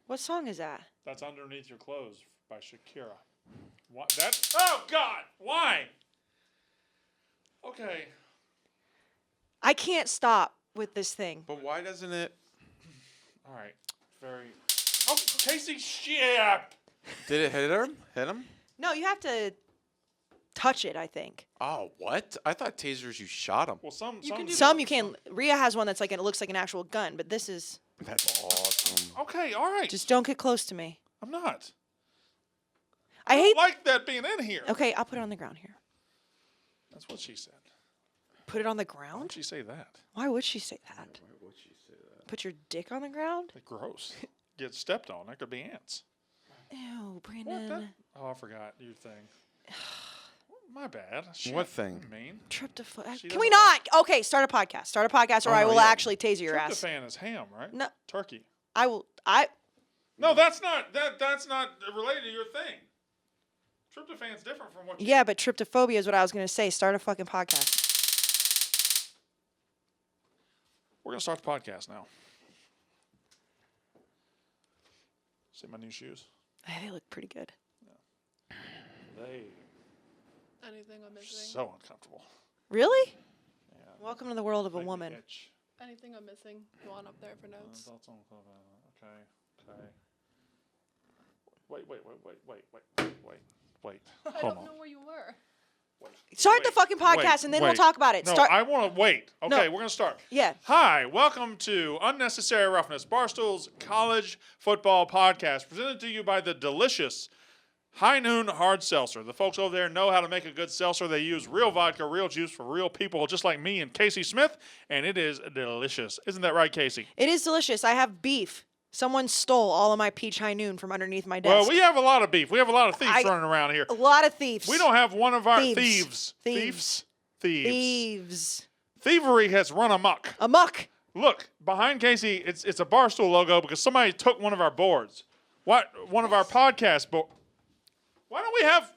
What song is that? That's Underneath Your Clothes by Shakira. What? That's... Oh, God! Why? Okay. I can't stop with this thing. But why doesn't it? All right. Very... Oh, Kayce, shit! Did it hit him? Hit him? No, you have to touch it, I think. Oh, what? I thought tasers you shot him. Well, some Some you can. Rhea has one that's like, it looks like an actual gun, but this is... That's awesome. Okay, all right. Just don't get close to me. I'm not. I I hate... don't like that being in here. Okay, I'll put it on the ground here. That's what she said. Put it on the Why ground? would she say that? Why would she say that? Why would she say that? Put your dick on the ground? Like, gross. Get stepped on. That could be ants. Ew, What? Brandon. Oh, I forgot your thing. My bad. Shit. What thing? Mean. Tryptophan. She Can we doesn't not? Okay, start a podcast. Start a podcast, or Oh, I no, will yeah. actually taser your ass. Tryptophan is ham, right? No. Turkey. I will. No, that's not related to your thing. Tryptophan's different from what you... Yeah, but tryptophobia is what I was gonna say. Start a fucking podcast. We're going to start the podcast now. See my new shoes? They look pretty good. They Anything I'm missing? so uncomfortable. Really? Yeah. Welcome to the world of a Make me woman. itch. Anything I'm missing? Go on up there for notes. Thoughts on- Okay. Wait. I Hold don't on. know where you were. Start the Wait, fucking podcast, wait, and then we'll wait. talk about it. No, Start. I want to wait. Okay, No. we're going to start. Yeah. Hi, welcome to Unnecessary Roughness, Barstool's college football podcast, presented to you by the delicious High Noon Hard Seltzer. The folks over there know how to make a good seltzer. They use real vodka, real juice for real people just like me and Kayce Smith, and it is delicious. Isn't that right, Kayce? It is delicious. I have beef. Someone stole all of my peach high noon from underneath my desk. Well, we have a lot of beef. We have a lot of thieves running around here. A lot of thieves. We don't have one of our Thieves. thieves. Thieves. Thievery has run amok. Amok. Look, behind Kayce, it's a Barstool logo because somebody took one of our boards. What? One of our podcast boards. Why don't we have...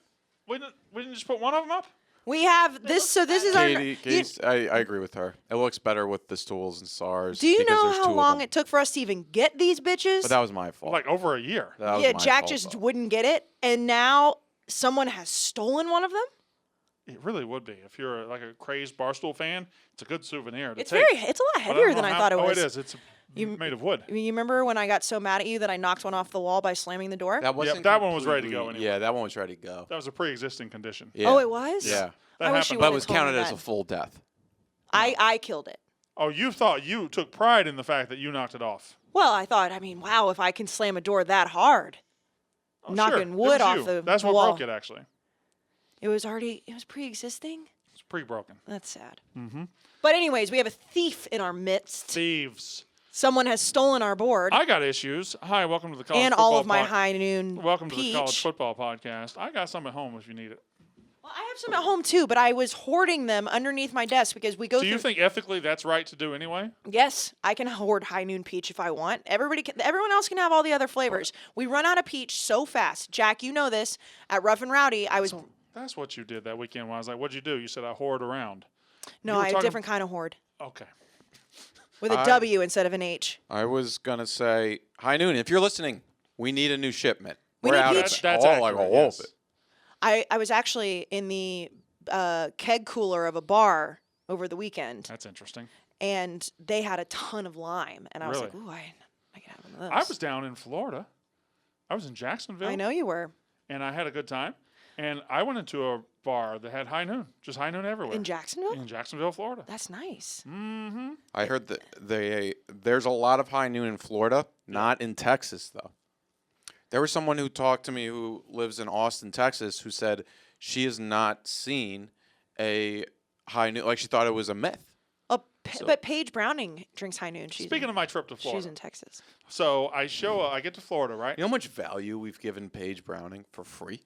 We didn't just put one of them up? We have this. So this is Katie, our. You, I agree with her. It looks better with the stools and stars. do you because know there's how two of long them. it took for us to even get these bitches? But that was my fault. Like over a year. That was Yeah, my Jack fault, just though. wouldn't get it, and now someone has stolen one of them. It really would be. If you're like a crazed Barstool fan, it's a good souvenir to It's take. it's a lot But heavier don't than know I how- thought it was. Oh, it is. It's made of wood. You remember when I got so mad at you that I knocked one off the wall by slamming the door? That wasn't that one was ready to go completely- anyway. Yeah, that one was ready to go. That was a pre-existing condition. Yeah. Oh, it was? Yeah. That I wish happened. you But it would was have told me counted as that. a full death. I killed it. Oh, you thought you took pride in the fact that you knocked it off. Well, I thought, wow, if I can slam a door that hard, Oh, knocking sure. It wood was off you. the That's what wall. broke it, actually. It was pre-existing. It's pre-broken. That's sad. Mm-hmm. But anyways, we have a thief in our midst. Thieves. Someone has stolen our board I got issues. Hi, welcome to the college and football all of my pod- high noon Welcome peach. to the college football podcast. I got some at home if you need it. Well, I have some at home too, but I was hoarding them underneath my desk because we go Do through. you think ethically that's right to do anyway? Yes, I can hoard high noon peach if I want. Everyone else can have all the other flavors. We run out of peach so fast. Jack, you know this. At Rough and Rowdy, I was So that's what you did that weekend when I was like, what'd you do? You said I hoard around. no, you were I have a talking- different kind of hoard Okay. with a W instead of an H. I was going to say, High Noon, if you're listening, we need a new shipment. We We're need out peach. of it. That's all, accurate, all yes. of it. I was actually in the keg cooler of a bar over the weekend, That's interesting. and they had a ton of lime, and I was like, Really? "Ooh, I can have one of those." I was down in Florida. I was in Jacksonville. I know you were And I had a good time. And I went into a bar that had high noon, just high noon everywhere. in Jacksonville. In Jacksonville, Florida. That's nice. Mm-hmm. I heard that there's a lot of High Noon in Florida, not in Texas, though. There was someone who talked to me who lives in Austin, Texas, who said she has not seen a High Noon. Like, she thought it was a myth. But Paige Browning drinks high noon. Speaking of my trip to Florida. she's in Texas. So I get to Florida, right? You know how much value we've given Paige Browning for free?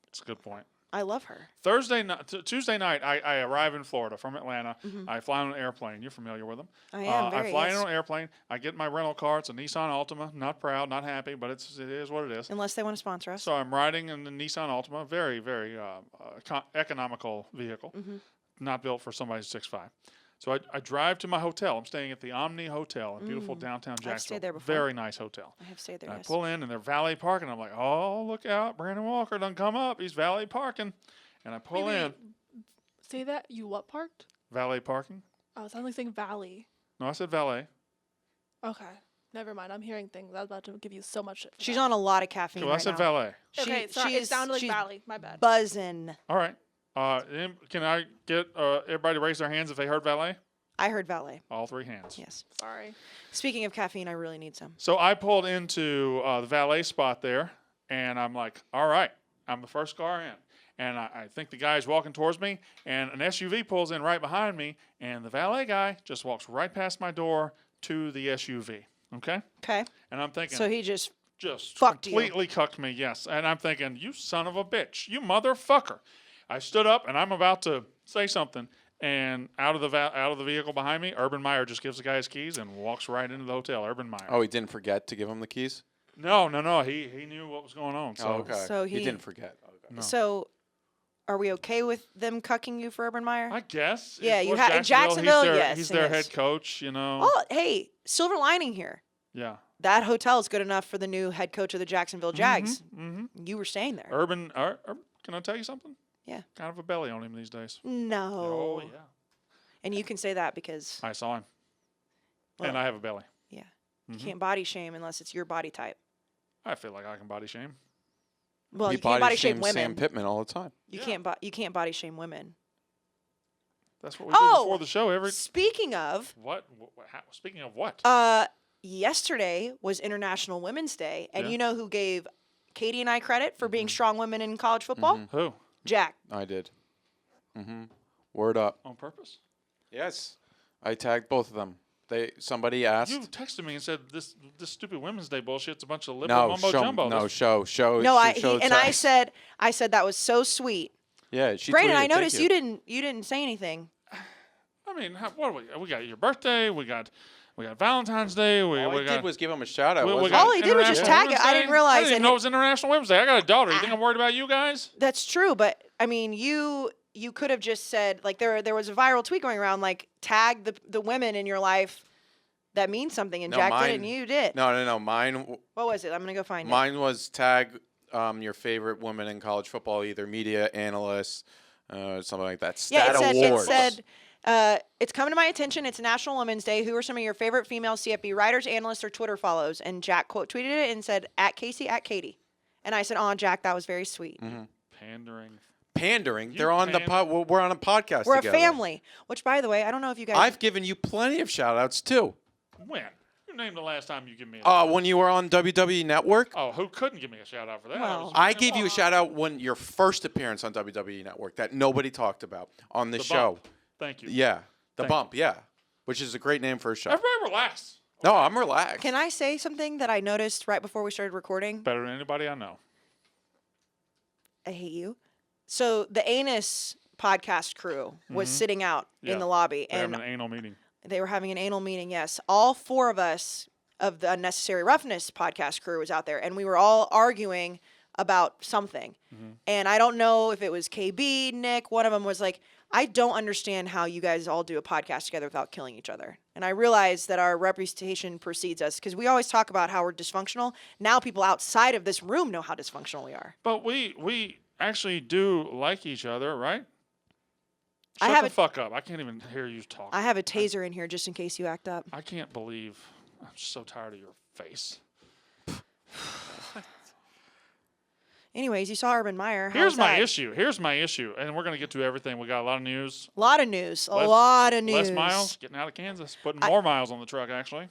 That's a good point. I love her. Tuesday night, I arrive in Florida from Atlanta. I fly on an airplane. You're familiar with them. I am, I very, fly yes. in on an airplane. I get my rental car. It's a Nissan Altima. Not proud, not happy, but it is what it is. Unless they want to sponsor us. So I'm riding in the Nissan Altima, very, very economical vehicle, not built for somebody who's 6'5". So I drive to my hotel. I'm staying at the Omni Hotel in beautiful downtown Jacksonville. I've stayed there before. Very nice hotel. I have stayed there. And I Yes. pull in, and they're valet parking. I'm like, oh, look out. Brandon Walker done come up. He's valet parking. And I pull in. Say that you what parked? Valet parking? Oh, it sounded like saying valley. No, I said valet. Okay. Never mind. I'm hearing things. I was about to give you so much shit. She's on a lot of caffeine Well, I right said now. valet. Okay, sorry. It sounded like she's valley. My bad. buzzing. All right. Can I get everybody to raise their hands if they heard valet? I heard valet. All 3 hands. Yes. Sorry. Speaking of caffeine, I really need some. So I pulled into the valet spot there, and I'm like, all right, I'm the first car in. And I think the guy's walking towards me, and an SUV pulls in right behind me, and the valet guy just walks right past my door to the SUV. Okay? Okay. And I'm thinking, So he just fucked you. completely cucked me, yes. And I'm thinking, you son of a bitch, you motherfucker. I stood up, and I'm about to say something, and out of the vehicle behind me, Urban Meyer just gives the guy his keys and walks right into the hotel. Urban Meyer. Oh, he didn't forget to give him the keys? No. He knew what was going on. So Oh, okay. So he he- didn't forget. Okay. No. So, are we okay with them cucking you for Urban Meyer? I guess. Yeah, Of you course, in Jacksonville, he's their, yes, he's it their is. head coach, you know. Oh, hey, silver lining here. Yeah. That hotel is good enough for the new head coach of the Jacksonville Jags. Mm-hmm. You were staying there. Urban, can I tell you something? Yeah. Kind of a belly on him these days. No. Oh, yeah. And you can say that because I saw him. Well, And I have a belly. you Mhm. can't body shame unless it's your body type. I feel like I can body shame. Well, He you can't body shame shames women. Sam Pittman all the time. You Yeah. can't you can't body shame women. That's what we do Oh! before the show. Speaking of, What? Speaking of what? yesterday was International Women's Day, and Yeah. you know who gave Katie and I credit for being strong women in college football? Who? Jack. I did. Word up. On purpose? Yes. I tagged both of them. Somebody asked. You texted me and said this stupid Women's Day bullshit's a bunch of liberal No, mumbo show, jumbo. no, This- show. No, show I text. said that was so sweet. Yeah, she Brandon, tweeted, I "Thank noticed you didn't say anything. I mean, what do we got? Your birthday. We got Valentine's Day. All we I got. did was give him a shout out. we wasn't got All he did was just International tag it. Women's I Day. didn't realize I didn't it. even know it was International Women's Day. I got a daughter. You think I'm worried about you guys? That's true, but I mean, you could have just said like there was a viral tweet going around like tag the women in your life that mean something, and No, Jack did mine- it, and you did. No. Mine What was it? I'm gonna go find it. was tag your favorite woman in college football, either media analyst, something like that. Yeah, Stat it awards. said, it's coming to my attention. It's National Women's Day. Who are some of your favorite female CFB writers, analysts, or Twitter follows? And Jack quote tweeted it and said, at Kayce, at Katie. And I said, oh, Jack, that was very sweet. Pandering. pandering. You They're on the we're on a podcast We're together. a family. Which, by the way, I don't know if you guys. I've given you plenty of shout outs too. When? You named the last time you give me a When you were on WWE Network, Oh, who couldn't give me a shout out for that? Well- I gave you a shout out when your first appearance on WWE Network that nobody talked about on the show. Bump. Thank you. Yeah, the Thank bump. Yeah, which is a great name for a show. Everybody relax. No, I'm relaxed. Can I say something that I noticed right before we started recording? Better than anybody I know. I hate you. So the Anus podcast crew was sitting out Yeah. in the lobby, They're and having an anal meeting. they were having an anal meeting. Yes, all four of us of the Unnecessary Roughness podcast crew was out there, and we were all arguing about something. And I don't know if it was KB, Nick. One of them was like, "I don't understand how you guys all do a podcast together without killing each other." And I realized that our reputation precedes us because we always talk about how we're dysfunctional. Now people outside of this room know how dysfunctional we are. But we actually do like each other, right? I Shut have the a- fuck up. I can't even hear you talk. I have a taser in here just in case you act up. I can't believe. I'm so tired of your face. Anyways, you saw Urban Meyer. How Here's was my that? issue. Here's my issue. And we're going to get to everything. We got a lot of news. A lot of news. A Les- lot of news. Les Miles getting out of Kansas. Putting more miles on the truck, actually.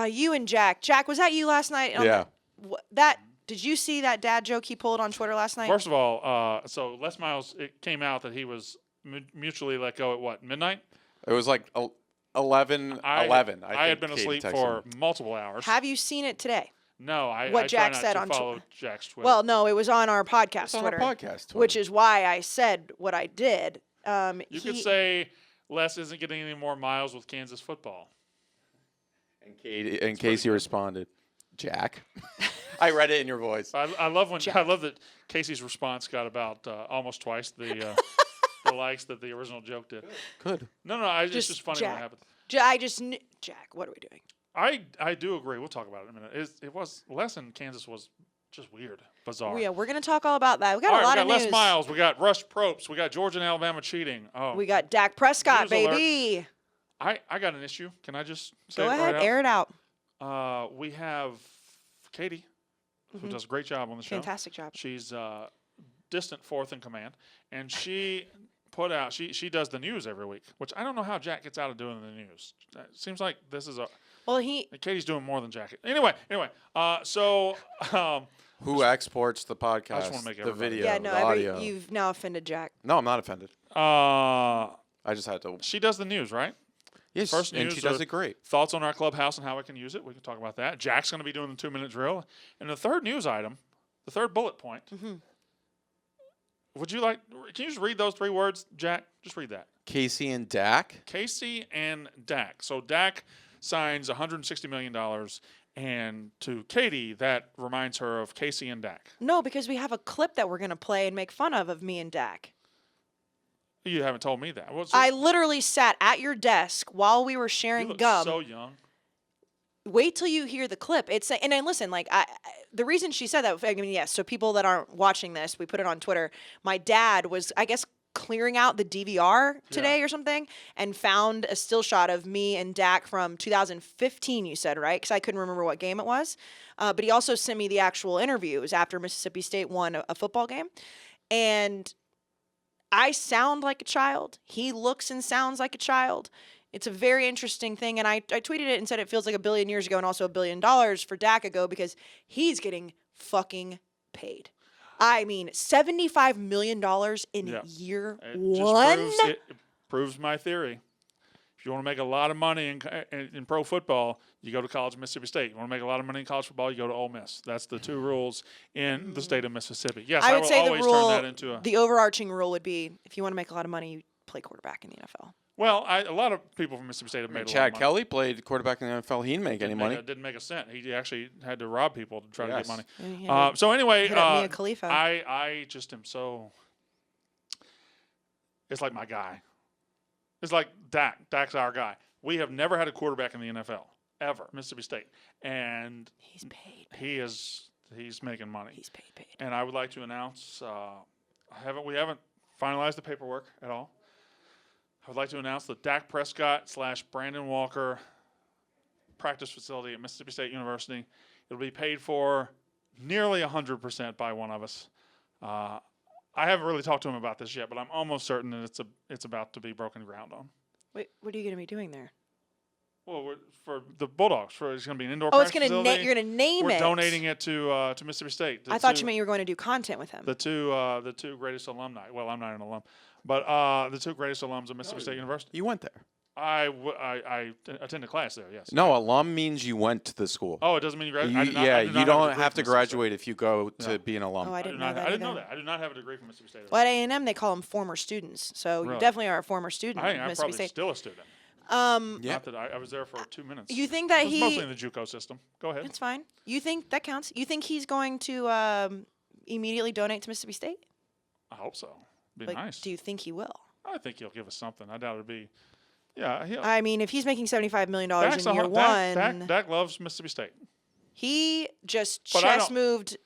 You and Jack. Jack, was that you last night? Yeah. Did you see that dad joke he pulled on Twitter last night? First of all, so Les Miles, it came out that he was mutually let go at what, midnight? It was like 11. I had think been Katie asleep texted for me. multiple hours. Have you seen it today? No, what I Jack try not said to on follow Twi- Jack's Twitter. Well, no, it was on our podcast It's on our Twitter. podcast Twitter. Which is why I said what I did. You could say Les isn't getting any more miles with Kansas football. And Casey responded, Jack. I read it in your voice. I love that Casey's response got about almost twice the likes that the original joke did. Good. No, it's just funny when it Jack. happens. Jack, what are we doing? I do agree. We'll talk about it in a minute. It was Les in Kansas was just weird, bizarre. Yeah, we're going to talk all about that. We got All a right, lot we of got news. Les Miles. We got Rush Propst. We got Georgia and Alabama cheating. Oh, We got Dak Prescott, News alert. baby. I got an issue. Can I just say Go it ahead, right air it out. out? We have Katie, who does a great job on the show. Fantastic job. She's distant fourth in command, and she put out. She does the news every week, which I don't know how Jack gets out of doing the news. It seems like this is a. Well, Katie's doing more than Jack. Anyway. So. Who exports the podcast? I just wanna make the everybody- video, yeah, no, the audio. you've now offended Jack. No, I'm not offended. Uh, I just had to. she does the news, right? Yes, First and news she does are it great. Thoughts on our clubhouse and how I can use it. We can talk about that. Jack's going to be doing the 2-minute drill. And the third news item, the third bullet point. Would you like? Can you just read those 3 words, Jack? Just read that. Kayce and Dak. Kayce and Dak. So Dak signs $160 million, and to Katie, that reminds her of Kayce and Dak. No, because we have a clip that we're going to play and make fun of me and Dak. You haven't told me that. I literally sat at your desk while we were you sharing look gum. so young. Wait till you hear the clip. And then listen, like the reason she said that, I mean, yes. So people that aren't watching this, we put it on Twitter. My dad was, I guess, clearing out the DVR today or something, and found a still shot of me and Dak from 2015. You said, right? Because I couldn't remember what game it was. But he also sent me the actual interviews after Mississippi State won a football game, and I sound like a child. He looks and sounds like a child. It's a very interesting thing, and I tweeted it and said it feels like $1 billion years ago and also $1 billion for Dak ago, because he's getting fucking paid. I mean, $75 million in year one. It proves my theory. If you want to make a lot of money in pro football, you go to college in Mississippi State. You want to make a lot of money in college football, you go to Ole Miss. That's the 2 rules in the state of Mississippi. Yes, I I would will say the always rule, turn that into a. the overarching rule would be, if you want to make a lot of money, you play quarterback in the NFL. Well, a lot of people from Mississippi State have made a lot of Chad money. Kelly played quarterback in the NFL. He didn't make any money. Didn't make a cent. He actually had to rob people to try to get Yes. money. And he had to So anyway, hit up Mia Khalifa. I just am so. It's like my guy. It's like Dak. Dak's our guy. We have never had a quarterback in the NFL ever, Mississippi State, and He's paid. he's making money. He's paid. And I would like to announce, we haven't finalized the paperwork at all. I would like to announce the Dak Prescott / Brandon Walker practice facility at Mississippi State University. It'll be paid for nearly 100% by one of us. I haven't really talked to him about this yet, but I'm almost certain that it's about to be broken ground on. Wait, what are you going to be doing there? Well, for the Bulldogs, it's going to be an indoor Oh, it's practice going to facility. you're going to name We're it. donating it to Mississippi State. I thought you meant you were going to do content with him. the two greatest alumni. Well, I'm not an alum, but the 2 greatest alums of Mississippi State University. You went there. I attended class there. Yes. No, alum means you went to the school. Oh, it doesn't mean you graduate. You don't have to graduate if you go to be an alum. Oh, I I didn't know that. I didn't know either. that. I do not have a degree from Mississippi State. Well, at A&M, they call them former students. So you Really? definitely are a former student I at think I'm Mississippi probably State. still a student. Yeah. Not that I was there for 2 minutes. You think that It was mostly in the JUCO system. Go ahead. It's fine. You think that counts? You think he's going to immediately donate to Mississippi State? I hope so. Be Like, nice. do you think he will? I think he'll give us something. I doubt it'd be. Yeah. I mean, if he's making $75 million Dak's in year one, Dak loves Mississippi State. he just But I chest don't- moved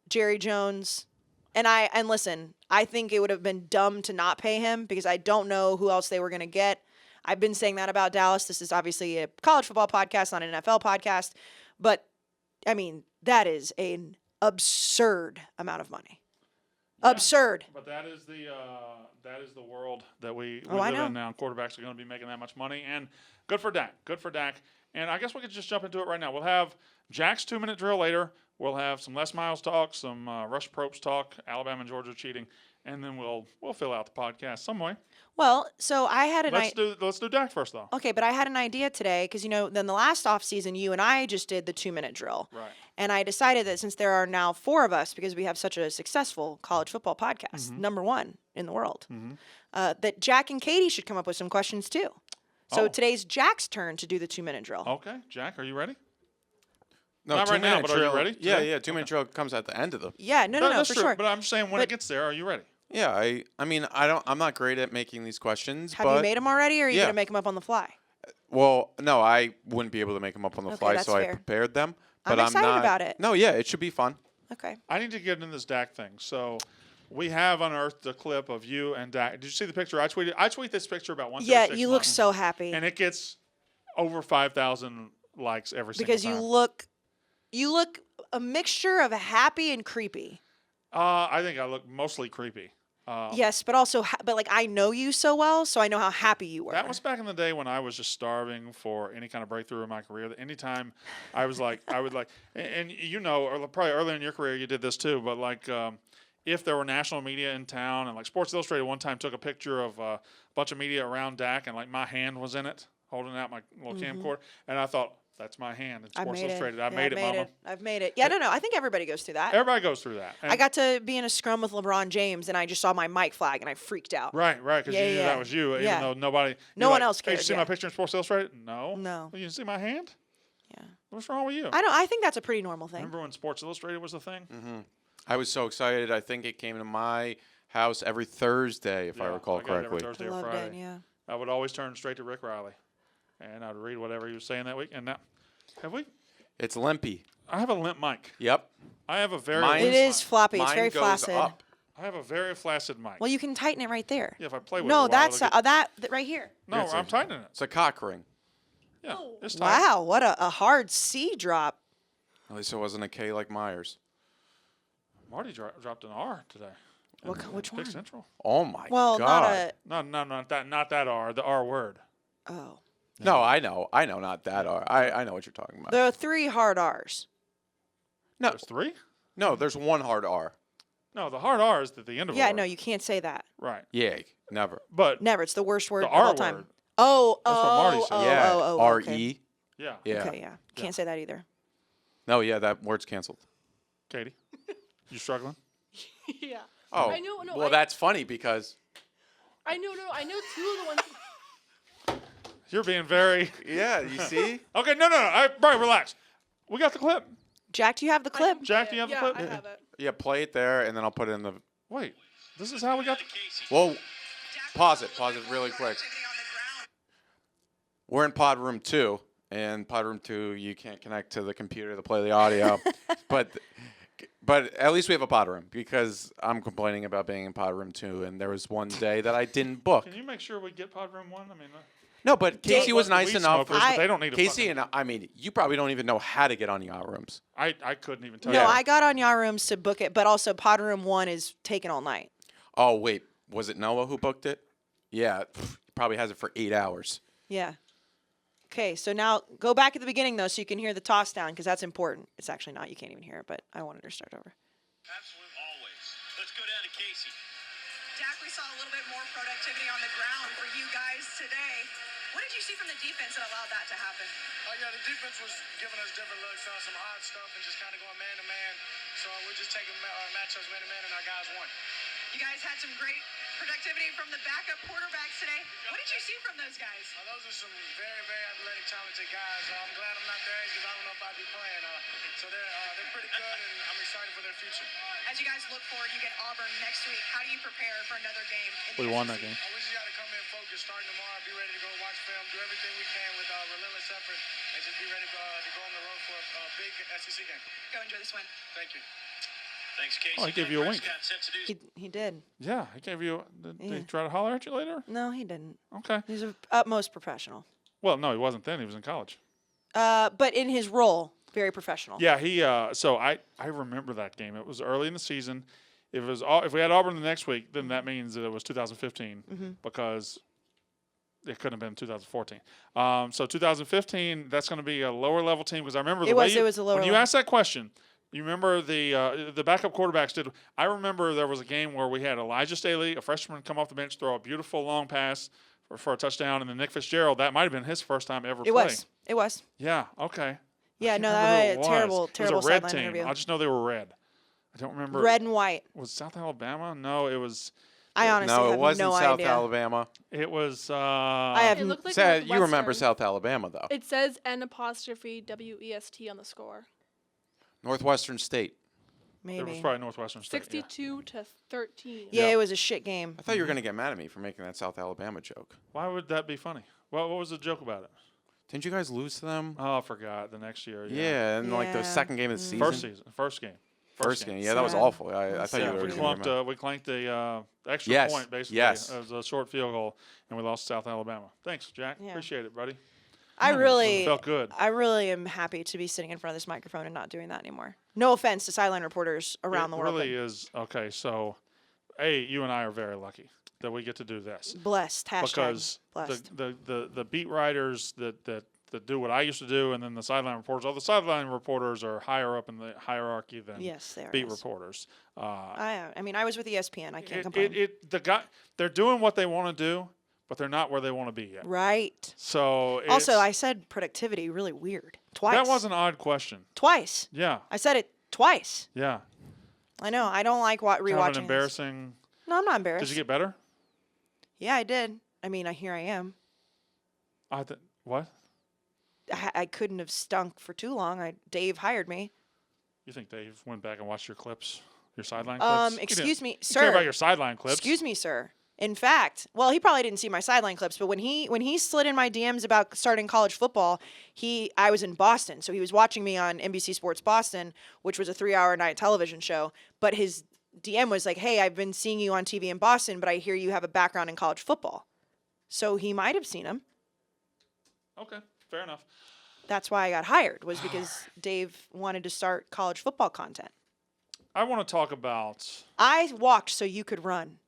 Jerry Jones. And listen, I think it would have been dumb to not pay him, because I don't know who else they were going to get. I've been saying that about Dallas. This is obviously a college football podcast, not an NFL podcast. But, I mean, that is an absurd amount of money. Yeah. Absurd. But that is the world that we Oh, I live know. in now. Quarterbacks are going to be making that much money, and good for Dak. Good for Dak. And I guess we could just jump into it right now. We'll have Jack's 2-minute drill later. We'll have some Les Miles talk, some Rush Propst talk, Alabama and Georgia cheating, and then we'll fill out the podcast some way. Well, so I had an Let's do Dak first, though. Okay, but I had an idea today because, then the last offseason, you and I just did the 2-minute drill. Right. And I decided that since there are now 4 of us, because we have such a successful college football podcast, Mm-hmm. #1 in the world, that Jack and Katie should come up with some questions too. So Oh. today's Jack's turn to do the 2-minute drill. Okay, Jack, are you ready? No, Not right now, 2-minute but are you drill. ready Yeah, today? 2-minute drill comes at the end of the. Yeah, no, That's for true. sure. But I'm saying when But- it gets there, are you ready? Yeah, I mean, I'm not great at making these questions, Have but you made them already, or are you yeah. gonna make them up on the fly? well, no, I wouldn't be able to make them up on the Okay, fly, that's so I fair. prepared them. I'm But I'm excited not, about it. No, yeah, it should be fun. Okay. I need to get into this Dak thing. So we have unearthed a clip of you and Dak. Did you see the picture I tweeted? I tweet this picture about once Yeah, every 6 you look months, so happy and it gets over 5,000 likes every single because time. you look a mixture of happy and creepy. I think I look mostly creepy. Yes, but also, but like I know you so well, so I know how happy you were. That was back in the day when I was just starving for any kind of breakthrough in my career. That anytime I was like, I would like, and you know, or probably earlier in your career you did this too, but like, if there were national media in town, and like Sports Illustrated one time took a picture of a bunch of media around Dak, and like my hand was in it, holding out my little camcorder, and I thought, that's my hand in I Sports made Illustrated. it. I Yeah, made it, Mama. I've made it. Yeah, no. I think everybody goes through that. Everybody goes through that. I got to be in a scrum with LeBron James, and I just saw my mic flag, and I freaked out. Right, because Yeah, you knew yeah. that was you, even Yeah. though nobody. No you're one like, else Hey, you cared, see yeah. my picture in Sports Illustrated? No. No. Well, you didn't see my hand? Yeah. What's wrong with you? I think that's a pretty normal thing. Remember when Sports Illustrated was the thing? I was so excited. I think it came to my house every Thursday, if I Yeah, recall got it every correctly. Thursday I or loved Friday. it. Yeah. I would always turn straight to Rick Riley, and I'd read whatever he was saying that week. And now, have we? It's limpy. I have a limp mic. Yep. I have a very. Mine- It loose is mic. floppy. It's Mine very goes flaccid. up. I have a very flaccid mic. Well, you can tighten it right there. Yeah, if I play with it. No, a while, that's it'll get- that right here. No, It's I'm a- tightening it. It's a cock ring. Yeah, Oh. it's tight. Wow, what a hard C drop. At least it wasn't a K like Myers. Marty dropped an R today. Which Pick one? Central. Oh my Well, God. No, not that R. The R word. oh. No, I know, not that R. I know what you're talking about. There are 3 hard R's. No, There's 3. no, there's one hard R. No, the hard R is at the end of a Yeah, word. no, you can't say that. Right, Yeah, never. but Never. It's the worst word The of all R time. word. Oh, That's what Marty said. Yeah, oh, R-E. okay. yeah. Yeah. Okay, yeah. Can't say that either. No, yeah, that word's canceled. Katie, you struggling? Yeah. Oh, I know. No, well, that's funny because I know. No, I know 2 of the ones. You're being very. yeah, you see. Okay, no. Brian, relax. We got the clip. Jack, do you have the clip? Jack, do you have the yeah, clip? I have it. Yeah, play it there, and then I'll put it in the. Wait, this is how we got. Well, pause it really quick. We're in pod room 2, and pod room 2 you can't connect to the computer to play the audio, but at least we have a pod room because I'm complaining about being in pod room 2, and there was one day that I didn't book. Can you make sure we get pod room 1? I mean, No, but Kayce was Weed nice enough. smokers, but they don't need a Kayce fucking- and I mean, you probably don't even know how to get on yacht rooms. I couldn't even tell No, you. I got on Yacht Rooms to book it, but also Pod Room 1 is taken all night. Oh wait, was it Noah who booked it? Yeah, probably has it for 8 hours. Yeah. Okay, so now go back at the beginning, though, so you can hear the toss down, because that's important. It's actually not. You can't even hear it, but I wanted to start over. Absolute always. Let's go down to Kayce. Dak, we saw a little bit more productivity on the ground for you guys today. What did you see from the defense that allowed that to happen? Yeah, the defense was giving us different looks, some hard stuff, and just kind of going man to man. So we're just taking matchups man to man, and our guys won. You guys had some great productivity from the backup quarterbacks today. What did you see from those guys? Those are some very, very athletic, talented guys. I'm glad I'm not their age because I don't know if I'd be playing. So they're pretty good, and I'm excited for their future. As you guys look forward, you get Auburn next week. How do you prepare for another game? We won that game. We just got to come in focused, starting tomorrow, be ready to go watch film, do everything we can with relentless effort, and just be ready to go on the road for a big SEC game. Go enjoy this win. Thank you. Thanks, Kayce. Oh, he gave you a wink. He did. Yeah, he gave you. Did he Yeah. try to holler at you later? No, he didn't. Okay. He's a utmost professional. Well, no, he wasn't then. He was in college. But in his role, very professional. Yeah, he. So I remember that game. It was early in the season. If we had Auburn the next week, then that means that it was 2015 because it couldn't have been 2014. So 2015, that's going to be a lower level team because I remember It was a lower when you level. asked that question. You remember the backup quarterbacks did. I remember there was a game where we had Elijah Staley, a freshman, come off the bench, throw a beautiful long pass for a touchdown, and then Nick Fitzgerald. That might have been his first time ever It playing. was. It was. Yeah. Okay. Yeah, can't no, remember who that it was. terrible, It terrible was a red sideline team. interview. I just know they were red. I don't remember. Red and white. Was South Alabama? No, it was. I honestly No, have it wasn't no South idea. Alabama. It was. I have. It looked like You remember Northwestern. South Alabama though? It says N apostrophe WEST on the score. Northwestern State. Maybe. It was probably Northwestern State. 62-13. Yeah, Yeah. it was a shit game. I thought you were going to get mad at me for making that South Alabama joke. Why would that be funny? What was the joke about it? Didn't you guys lose to them? Oh, I forgot. The next year. Yeah, and like the Yeah. second game of the season. First game. First game. Yeah, that was Sad. awful. I thought you Yeah, were we going to get mad. clanked the extra Yes, point, basically. yes. It was a short field goal, and we lost to South Alabama. Thanks, Jack. Yeah. Appreciate it, buddy. I really Felt good. I really am happy to be sitting in front of this microphone and not doing that anymore. No offense to sideline reporters around the world. It really is. Okay, so, you and I are very lucky that we get to do this. Blessed. Hashtag Because blessed. the beat writers that do what I used to do, and then the sideline reporters. All the sideline reporters are higher up in the hierarchy than Yes, they are. beat yes. reporters. I mean, I was with ESPN. I can't complain. They're doing what they want to do, but they're not where they want to be yet. Right. So Also, it's- I said productivity really weird. Twice. that was an odd question. Twice. Yeah, I said it twice. yeah. I know. I don't like Kind of rewatching. an this. embarrassing. No, I'm not embarrassed. Did you get better? Yeah, I did. I mean, here I am. What? I couldn't have stunk for too long. Dave hired me. You think Dave went back and watched your clips, your sideline clips? He didn't- Excuse me, he didn't care sir. about your sideline clips. Excuse me, sir. In fact, well, he probably didn't see my sideline clips, but when he slid in my DMs about starting college football, I was in Boston, so he was watching me on NBC Sports Boston, which was a 3-hour night television show. But his DM was like, "Hey, I've been seeing you on TV in Boston, but I hear you have a background in college football." So he might have seen him. Okay, fair enough. That's why I got hired, was because Dave wanted to start college football content. I want to talk about. I walked so you could run.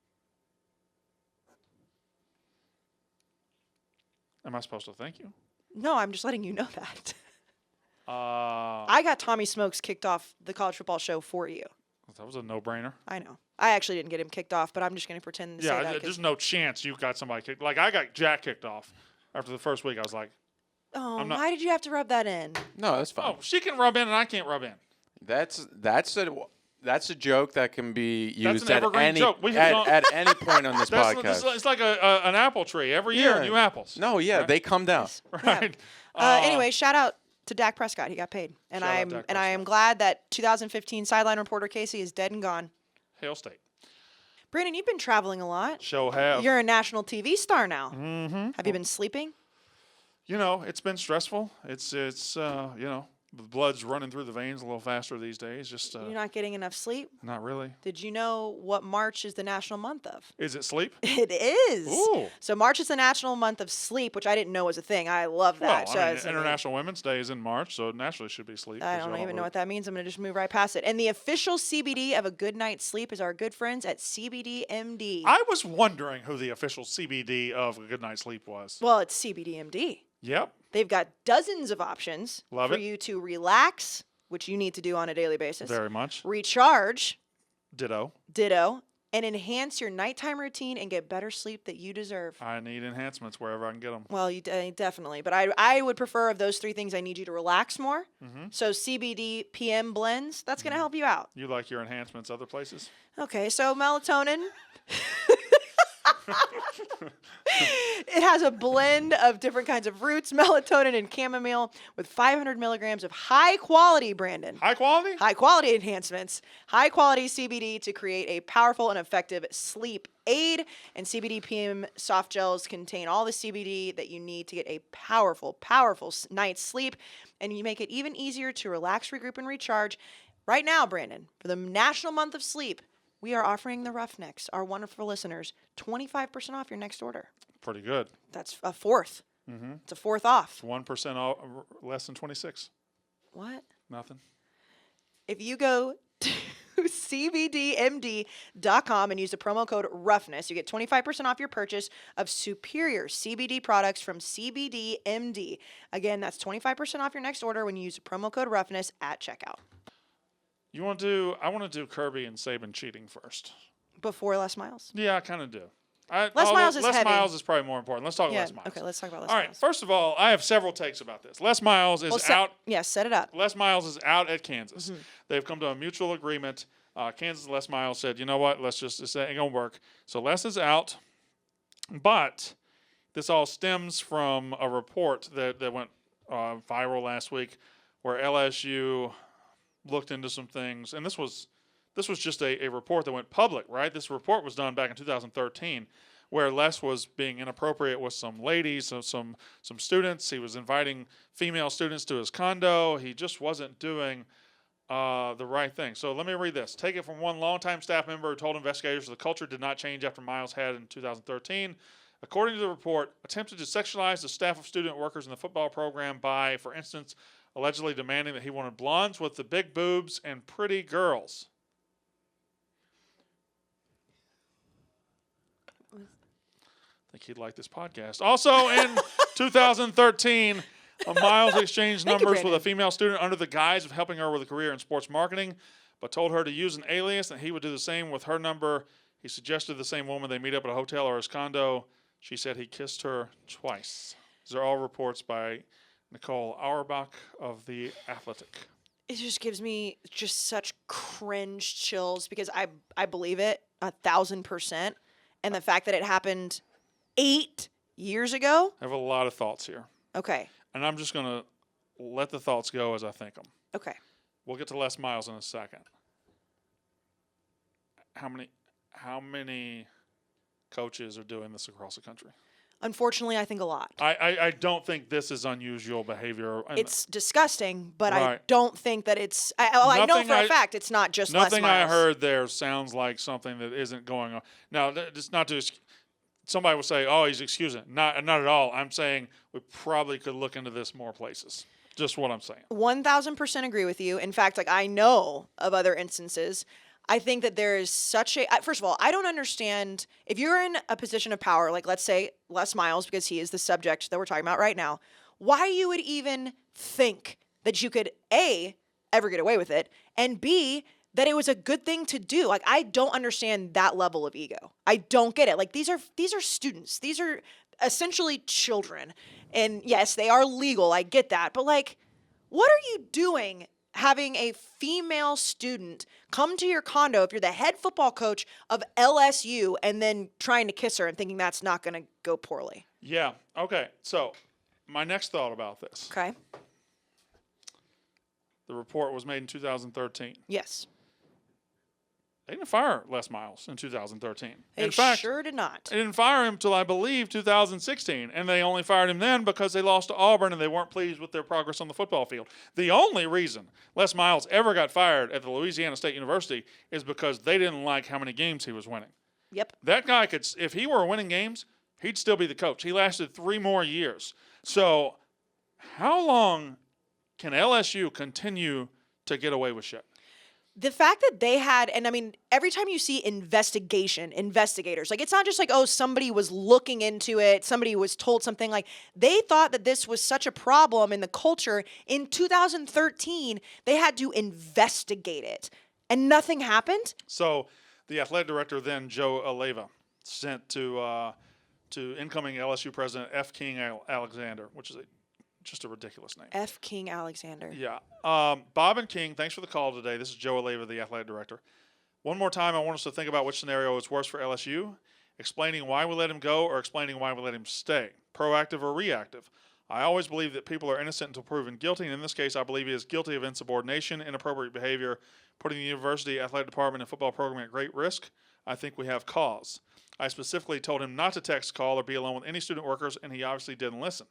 Am I supposed to thank you? No, I'm just letting you know that. Uh, I got Tommy Smokes kicked off the college football show for you. that was a no-brainer. I know. I actually didn't get him kicked off, but I'm just going to pretend to say that. 'Cause- There's no chance you got somebody kicked. Like I got Jack kicked off after the first week. I was like, oh, I'm not- why did you have to rub that in? No, that's fine. oh, she can rub in and I can't rub in. That's a joke that can be used an at evergreen any joke. We have at any point on this podcast. It's like an apple tree. Every year, Yeah. new apples. No, yeah, they come down. Right. Anyway, shout out to Dak Prescott. He got paid, and Shout out I'm Dak and I am Prescott. glad that 2015 sideline reporter Kayce is dead and gone. Hail State. Brandon, you've been traveling a lot. Show have. You're a national TV star now. Mm-hmm. Have you been sleeping? It's been stressful. It's the blood's running through the veins a little faster these days. Just You're not getting enough sleep. not really. Did you know what March is the national month of? Is it sleep? It is. Ooh. So March is the national month of sleep, which I didn't know was a thing. I love that. Well, So I mean, it's- International Women's Day is in March, so it naturally should be sleep. I 'cause don't y'all even know vote. what that means. I'm going to just move right past it. And the official CBD of a good night's sleep is our good friends at CBD MD. I was wondering who the official CBD of a good night's sleep was. Well, it's CBD MD. Yep. They've got dozens of options Love for it. you to relax, which you need to do on a daily basis, Very much. recharge, Ditto. ditto, and enhance your nighttime routine and get better sleep that you deserve. I need enhancements wherever I can get them. Well, you definitely. But I would prefer of those three things, I need you to relax more. Mm-hmm. So CBD PM blends, that's going to help you out. You like your enhancements other places? Okay, so melatonin. It has a blend of different kinds of roots, melatonin, and chamomile with 500 milligrams of high quality, Brandon. High quality? High quality enhancements, high quality CBD to create a powerful and effective sleep aid. And CBD PM soft gels contain all the CBD that you need to get a powerful, powerful night's sleep. And you make it even easier to relax, regroup, and recharge. Right now, Brandon, for the National Month of Sleep, we are offering the Roughnecks, our wonderful listeners, 25% off your next order. Pretty good. That's a fourth. Mm-hmm. It's a fourth off. 1% less than 26. What? Nothing. If you go to cbdmd.com and use the promo code Roughness, you get 25% off your purchase of superior CBD products from CBDMD. Again, that's 25% off your next order when you use the promo code Roughness at checkout. I want to do Kirby and Saban cheating first. Before Les Miles. Yeah, I kind of do. Les Miles is Les heavy. Miles is probably more important. Let's talk Yeah. Les Miles. Okay, let's talk about Les All right. Miles. First of all, I have several takes about this. Les Miles is out. Yeah, set it up. Les Miles is out at Kansas. Mm-hmm. They've come to a mutual agreement. Kansas and Les Miles said, you know what? This ain't gonna work. So Les is out. But this all stems from a report that went viral last week, where LSU looked into some things, and this was this was just a report that went public, right? This report was done back in 2013, where Les was being inappropriate with some ladies, some students. He was inviting female students to his condo. He just wasn't doing the right thing. So let me read this. Take it from one longtime staff member who told investigators the culture did not change after Miles had in 2013. According to the report, attempted to sexualize the staff of student workers in the football program by, for instance, allegedly demanding that he wanted blondes with the big boobs and pretty girls. I think he'd like this podcast. Also in 2013, Miles exchanged numbers with a female student under the guise of helping her with a career in sports marketing, but told her to use an alias and he would do the same with her number. He suggested the same woman they meet up at a hotel or his condo. She said he kissed her twice. These are all reports by Nicole Auerbach of The Athletic. It just gives me just such cringe chills because I believe it 1,000%. And the fact that it happened 8 years ago. I have a lot of thoughts here. Okay. And I'm just going to let the thoughts go as I think them. Okay. We'll get to Les Miles in a second. How many coaches are doing this across the country? Unfortunately, I think a lot. I don't think this is unusual behavior. It's disgusting, but I Right. don't think that it's. I know for a fact it's not just Les Nothing I Miles. heard there sounds like something that isn't going on. Now, it's not to. Somebody will say, "Oh, he's excusing." Not at all. I'm saying we probably could look into this more places. Just what I'm saying. 1,000% agree with you. In fact, like I know of other instances. I think that there is such a. First of all, I don't understand if you're in a position of power, like let's say Les Miles, because he is the subject that we're talking about right now, why you would even think that you could A, ever get away with it, and B, that it was a good thing to do. Like I don't understand that level of ego. I don't get it. Like these are students. These are essentially children. And yes, they are legal. I get that. But like, what are you doing having a female student come to your condo if you're the head football coach of LSU and then trying to kiss her and thinking that's not going to go poorly? Yeah. Okay. So, my next thought about this. Okay. The report was made in 2013. Yes. They didn't fire Les Miles in 2013. They In fact, sure did not. they didn't fire him till I believe 2016, and they only fired him then because they lost to Auburn and they weren't pleased with their progress on the football field. The only reason Les Miles ever got fired at the Louisiana State University is because they didn't like how many games he was winning. Yep. That guy could, if he were winning games, he'd still be the coach. He lasted 3 more years. So, how long can LSU continue to get away with shit? The fact that they had, and I mean, every time you see investigators, like it's not just like, oh, somebody was looking into it, somebody was told something, like they thought that this was such a problem in the culture. In 2013, they had to investigate it, and nothing happened. So the athletic director then, Joe Aleva, sent to incoming LSU president F. King Alexander, which is just a ridiculous name. F. King Alexander. Yeah. Bob and King, thanks for the call today. This is Joe Aleva, the athletic director. One more time, I want us to think about which scenario is worse for LSU, explaining why we let him go or explaining why we let him stay, proactive or reactive. I always believe that people are innocent until proven guilty, and in this case, I believe he is guilty of insubordination, inappropriate behavior, putting the university, athletic department, and football program at great risk. I think we have cause. I specifically told him not to text, call, or be alone with any student workers, and he obviously didn't listen.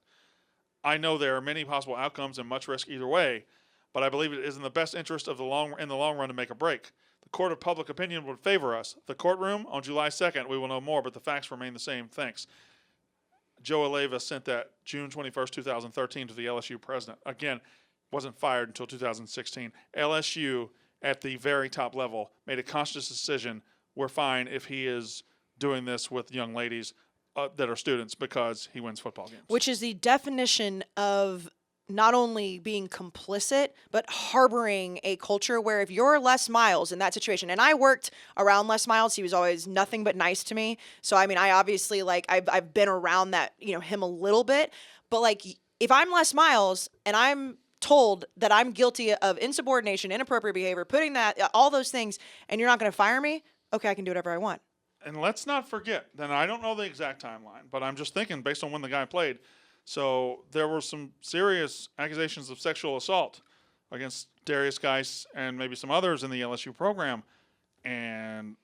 I know there are many possible outcomes and much risk either way, but I believe it is in the best interest of in the long run to make a break. The court of public opinion would favor us. The courtroom on July 2nd, we will know more, but the facts remain the same. Thanks. Joe Aleva sent that June 21st, 2013 to the LSU president. Again, wasn't fired until 2016. LSU, at the very top level, made a conscious decision. We're fine if he is doing this with young ladies that are students because he wins football games. Which is the definition of not only being complicit, but harboring a culture where if you're Les Miles in that situation, and I worked around Les Miles, he was always nothing but nice to me. So, I mean, I obviously, like, I've been around that, him a little bit. But, like, if I'm Les Miles and I'm told that I'm guilty of insubordination, inappropriate behavior, putting that, all those things, and you're not going to fire me, okay, I can do whatever I want. And let's not forget, then I don't know the exact timeline, but I'm just thinking based on when the guy played. So there were some serious accusations of sexual assault against Darius Kayce and maybe some others in the LSU program. And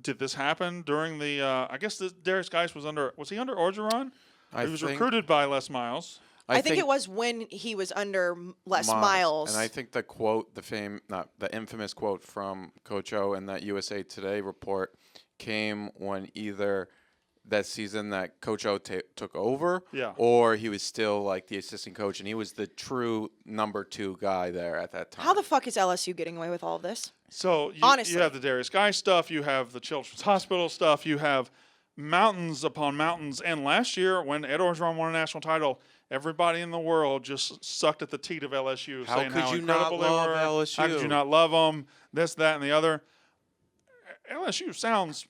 did this happen during the? I guess Darius Geis was he under Orgeron? He was recruited by Les Miles. I think it was when he was under Les Miles. And I think the quote, the infamous quote from Coach O in that USA Today report came when either that season that Coach O took over, or he was still like the assistant coach, and he was the true number 2 guy there at that time. How the fuck is LSU getting away with all of this? So Honestly, you have the Darius Geis stuff, you have the Children's Hospital stuff, you have mountains upon mountains. And last year, when Ed Orgeron won a national title, everybody in the world just sucked at the teat of LSU, saying how incredible they were. LSU? How could you not love them? This, that, and the other. LSU sounds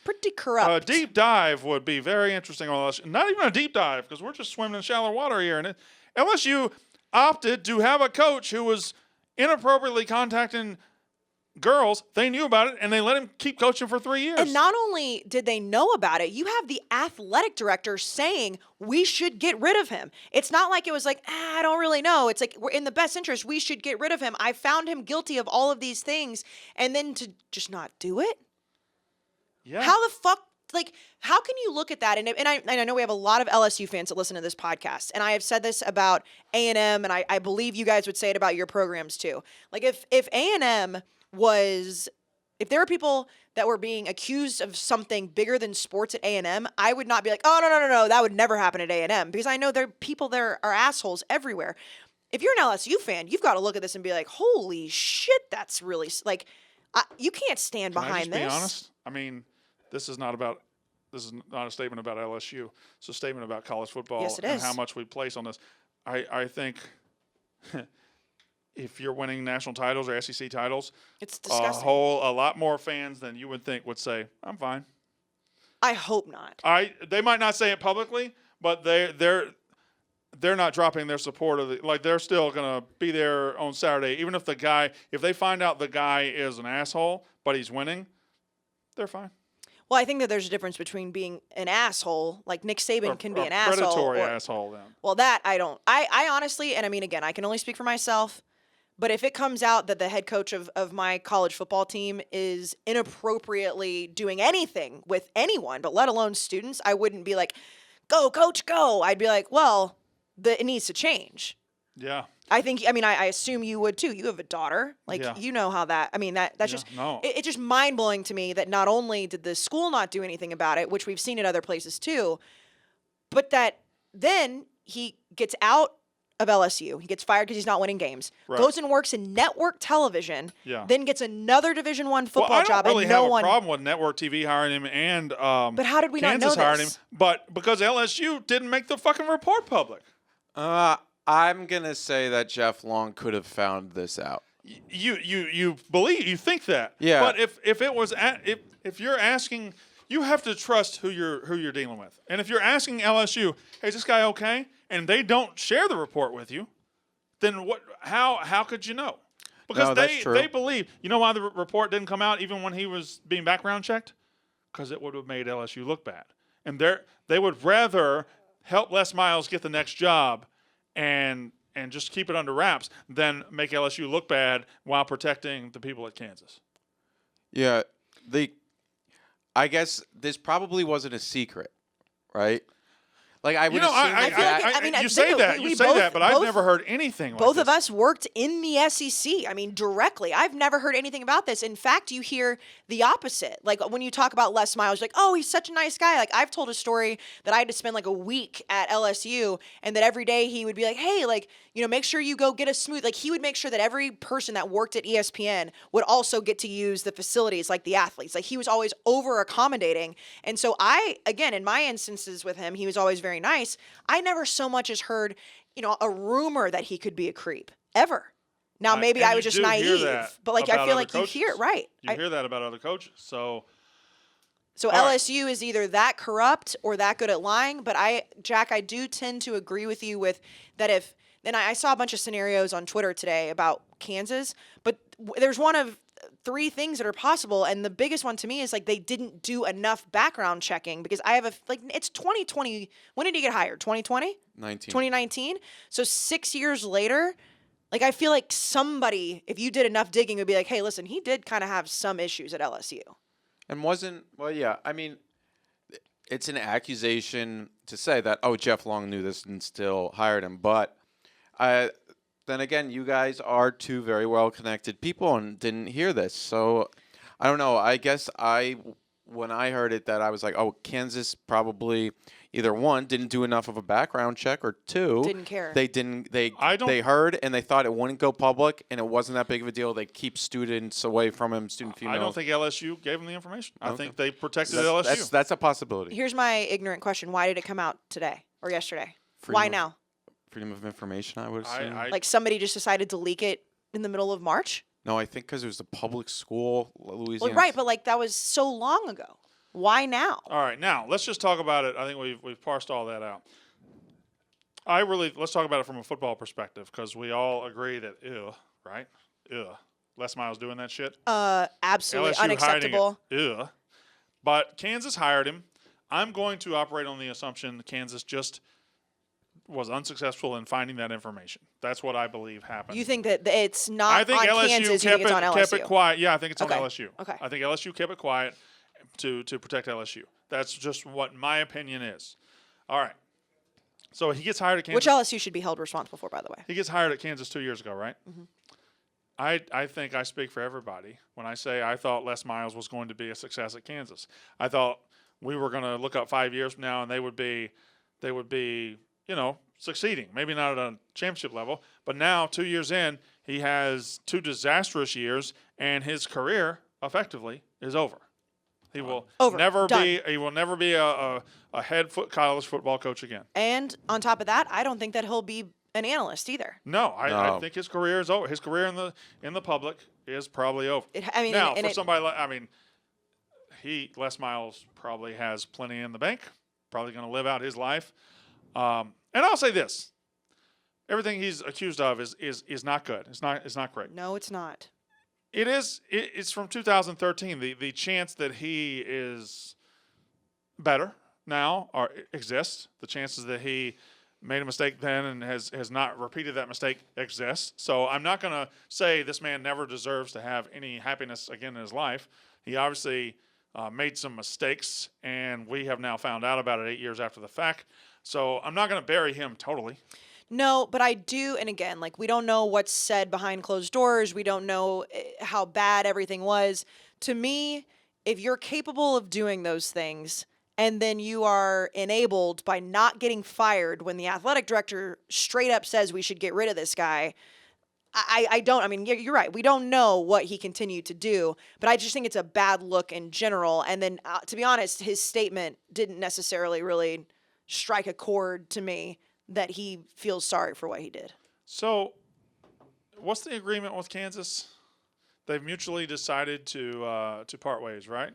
pretty corrupt. A deep dive would be very interesting on LSU. Not even a deep dive, because we're just swimming in shallow water here. And LSU opted to have a coach who was inappropriately contacting girls. They knew about it, and they let him keep coaching for 3 years. And not only did they know about it, you have the athletic director saying we should get rid of him. It's not like it was like, I don't really know. It's like, we're in the best interest. We should get rid of him. I found him guilty of all of these things. And then to just not do it? Yeah. How the fuck, like, how can you look at that? And I know we have a lot of LSU fans that listen to this podcast, and I have said this about A&M, and I believe you guys would say it about your programs too. Like, if A&M if there were people that were being accused of something bigger than sports at A&M, I would not be like, oh, no, that would never happen at A&M, because I know there are people there are assholes everywhere. If you're an LSU fan, you've got to look at this and be like, holy shit, that's really, like, you can't stand behind this. Can I just be honest? I mean, this is not a statement about LSU. It's a statement about college football. Yes, it and is. How much we place on this. I think if you're winning national titles or SEC titles, it's disgusting. A lot more fans than you would think would say, I'm fine. I hope not. They might not say it publicly, but they're not dropping their support of they're still gonna be there on Saturday, even if if they find out the guy is an asshole, but he's winning, they're fine. Well, I think that there's a difference between being an asshole, like Nick Saban can be an asshole. Predatory asshole, then. Well, that I don't. I honestly, and I mean, again, I can only speak for myself, but if it comes out that the head coach of my college football team is inappropriately doing anything with anyone, but let alone students, I wouldn't be like, go, coach, go. I'd be like, well, it needs to change. Yeah. I assume you would too. You have a daughter. Like, you know how that, that's just, it's just mind blowing to me that not only did the school not do anything about it, which we've seen at other places too, but that then he gets out of LSU. He gets fired because he's not winning games. Right. Goes and works in network television. Yeah. Then gets another Division I football job. I don't really have a problem with network TV hiring him and but how did we Kansas not know hired this? him. But because LSU didn't make the fucking report public. I'm gonna say that Jeff Long could have found this out. You think that? Yeah. But if it was if you're asking, you have to trust who you're dealing with. And if you're asking LSU, hey, is this guy okay? And they don't share the report with you, then what? How could you know? Because they believe. You know why the report didn't come out even when he was being background checked? Because it would have made LSU look bad, and they would rather help Les Miles get the next job and just keep it under wraps than make LSU look bad while protecting the people at Kansas. Yeah, I guess this probably wasn't a secret, right? Like, I would assume you say that, but I've never heard anything like this. Both of us worked in the SEC. I mean, directly. I've never heard anything about this. In fact, you hear the opposite. Like, when you talk about Les Miles, you're like, oh, he's such a nice guy. Like, I've told a story that I had to spend like a week at LSU, and that every day he would be like, hey, like, make sure you go get a smooth. Like, he would make sure that every person that worked at ESPN would also get to use the facilities, like the athletes. Like, he was always over accommodating. And so again, in my instances with him, he was always very nice. I never so much as heard, a rumor that he could be a creep ever. Now, maybe I was just naive, but like, I feel like you hear it, right? You hear that about other coaches. So LSU is either that corrupt or that good at lying. But Jack, I do tend to agree with you with that. Then I saw a bunch of scenarios on Twitter today about Kansas, but there's one of three things that are possible, and the biggest one to me is like they didn't do enough background checking, because I have it's 2020. When did he get hired? 2020? 2019. So 6 years later, Like, I feel like somebody, if you did enough digging, would be like, hey, listen, he did kind of have some issues at LSU. And yeah, I mean, it's an accusation to say that, Jeff Long knew this and still hired him. But then again, you guys are two very well-connected people and didn't hear this. So I don't know. I guess when I heard it, that I was like, Kansas probably either one, didn't do enough of a background check, or two, Didn't care. They heard and they thought it wouldn't go public and it wasn't that big of a deal. They keep students away from him, student females. I don't think LSU gave him the information. I think they protected LSU. That's a possibility. Here's my ignorant question. Why did it come out today or yesterday? Why now? Freedom of information, I would assume. Like somebody just decided to leak it in the middle of March? No, I think because it was a public school, Louisiana. Well, right, but like that was so long ago. Why now? All right, now let's just talk about it. I think we've parsed all that out. Let's talk about it from a football perspective, because we all agree that right? Les Miles doing that shit. Absolutely LSU unacceptable. hiding it. But Kansas hired him. I'm going to operate on the assumption that Kansas just was unsuccessful in finding that information. That's what I believe happened. You think that it's not I think on LSU Kansas, you think it's on LSU? kept it quiet. Yeah, I think it's Okay. on LSU. Okay. I think LSU kept it quiet to protect LSU. That's just what my opinion is. All right. So he gets hired at Kansas. Which LSU should be held responsible for, by the way. He gets hired at Kansas 2 years ago, right? Mm-hmm. I think I speak for everybody when I say I thought Les Miles was going to be a success at Kansas. I thought we were going to look up 5 years from now and they would be, succeeding. Maybe not at a championship level, but now 2 years in, he has 2 disastrous years, and his career effectively is over. He will never be a head college football coach again. And on top of that, I don't think that he'll be an analyst either. No, I think his career is over. His career in the public is probably over. Les Miles probably has plenty in the bank. Probably going to live out his life. And I'll say this: everything he's accused of is not good. It's not great. No, it's not. It is. It's from 2013. The chance that he is better now exists. The chances that he made a mistake then and has not repeated that mistake exists. So I'm not going to say this man never deserves to have any happiness again in his life. He obviously made some mistakes, and we have now found out about it 8 years after the fact. So I'm not going to bury him totally. No, but I do, and again, like, we don't know what's said behind closed doors. We don't know how bad everything was. To me, if you're capable of doing those things and then you are enabled by not getting fired when the athletic director straight up says we should get rid of this guy, you're right. We don't know what he continued to do, but I just think it's a bad look in general. And then, to be honest, his statement didn't necessarily really strike a chord to me that he feels sorry for what he did. So, what's the agreement with Kansas? They've mutually decided to part ways, right?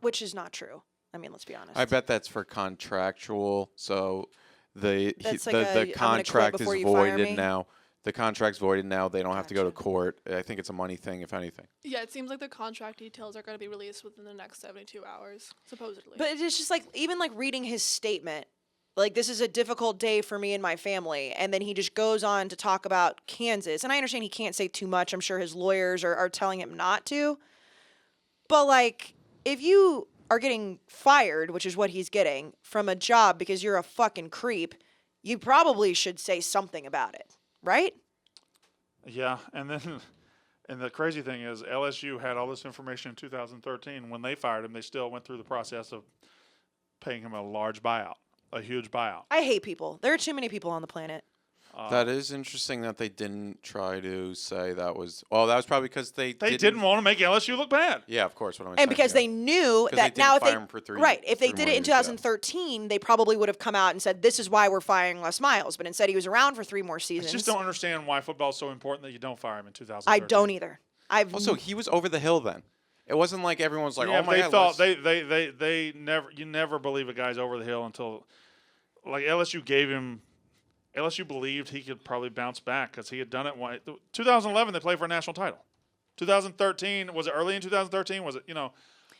Which is not true. I mean, let's be honest. I bet that's for contractual. So the I'm contract gonna quit is before you fire voided me. now. The contract's voided now. They don't have to go to Gotcha. court. I think it's a money thing, if anything. Yeah, it seems like the contract details are going to be released within the next 72 hours, supposedly. But it's just like, even like reading his statement, like, this is a difficult day for me and my family. And then he just goes on to talk about Kansas. And I understand he can't say too much. I'm sure his lawyers are telling him not to. But, like, if you are getting fired, which is what he's getting, from a job because you're a fucking creep, you probably should say something about it, right? Yeah, and the crazy thing is LSU had all this information in 2013. When they fired him, they still went through the process of paying him a large buyout. A huge buyout. I hate people. There are too many people on the planet. That is interesting that they didn't try to say that was. Well, that was probably because they didn't want to make LSU look bad. Yeah, of course. What am I And saying, because yeah. they knew 'Cause that they now didn't if fire him for three- if they three did more it in years, yeah. 2013, they probably would have come out and said, this is why we're firing Les Miles. But instead, he was around for 3 more I seasons. just don't understand why football is so important that you don't fire him in 2013. I don't either. Also, he was over the hill then. It wasn't like everyone's like, Yeah, oh my they god. thought let's- they never. You never believe a guy's over the hill until, like, LSU gave him. LSU believed he could probably bounce back because he had done it. 2011, they played for a national title. 2013, was it early in 2013? Was it,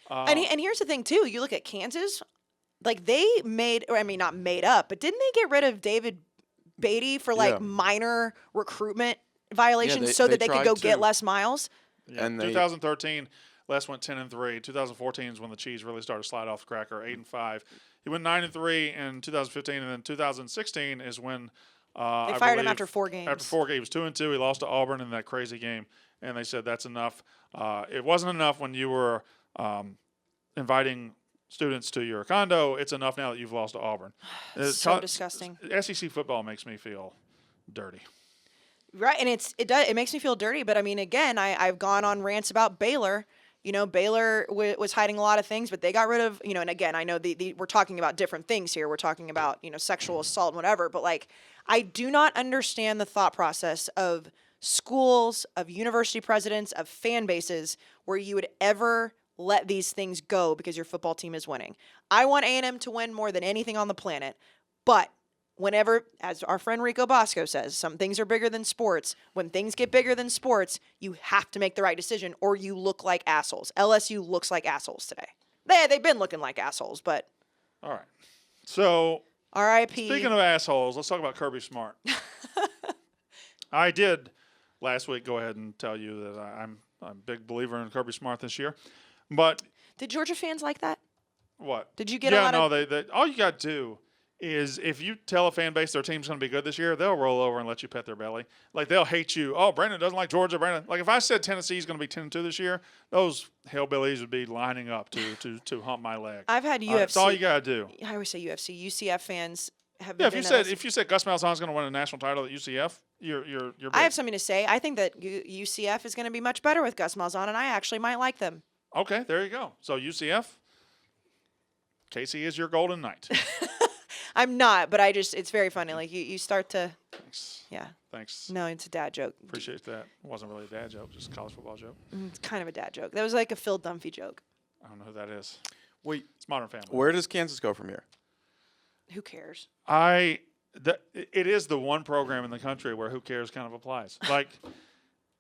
And here's the thing, too. You look at Kansas, like, they not made up, but didn't they get rid of David Beatty for, like, Yeah. minor recruitment violations they- so they that they could tried go to. get Les Miles. Yeah, And they- 2013, Les went 10-3. 2014 is when the cheese really started to slide off the cracker. 8-5. He went 9-3 in 2015, and then 2016 is when They fired him after 4 games. After 4 games, he was 2-2. He lost to Auburn in that crazy game, and they said that's enough. It wasn't enough when you were inviting students to your condo. It's enough now that you've lost to Auburn. So disgusting. SEC football makes me feel dirty. Right, and it makes me feel dirty. But I mean, again, I've gone on rants about Baylor. You know, Baylor was hiding a lot of things, but they got rid of, and again, I know we're talking about different things here. We're talking about, sexual assault and whatever, but like, I do not understand the thought process of schools, of university presidents, of fan bases where you would ever let these things go because your football team is winning. I want A&M to win more than anything on the planet, but whenever, as our friend Rico Bosco says, some things are bigger than sports. When things get bigger than sports, you have to make the right decision or you look like assholes. LSU looks like assholes today. They've been looking like assholes, but All right. So, R.I.P. speaking of assholes, let's talk about Kirby Smart. I did last week go ahead and tell you that I'm a big believer in Kirby Smart this year. But Did Georgia fans like that? what? Did you get a lot of... they all you got to do is if you tell a fan base their team's going to be good this year, they'll roll over and let you pet their belly. Like, they'll hate you. Oh, Brandon doesn't like Georgia. Brandon. Like, if I said Tennessee's going to be 10-2 this year, those hillbillies would be lining up to hump my leg. I've had UFC... That's all you got to do. I always say UFC. UCF fans have Yeah, been... if you said Gus Malzahn's going to win a national title at UCF, you're big. I have something to say. I think that UCF is going to be much better with Gus Malzahn, and I actually might like them. Okay, there you go. So UCF, Kayce is your golden knight. I'm not, but it's very funny. Like, you start to... Thanks. Yeah. Thanks. No, it's a dad joke. Appreciate that. It wasn't really a dad joke, just a college football joke. It's kind of a dad joke. That was like a Phil Dunphy joke. I don't know who that is. Wait, It's Modern Family. where does Kansas go from here? Who cares? It is the one program in the country where who cares kind of applies. Like,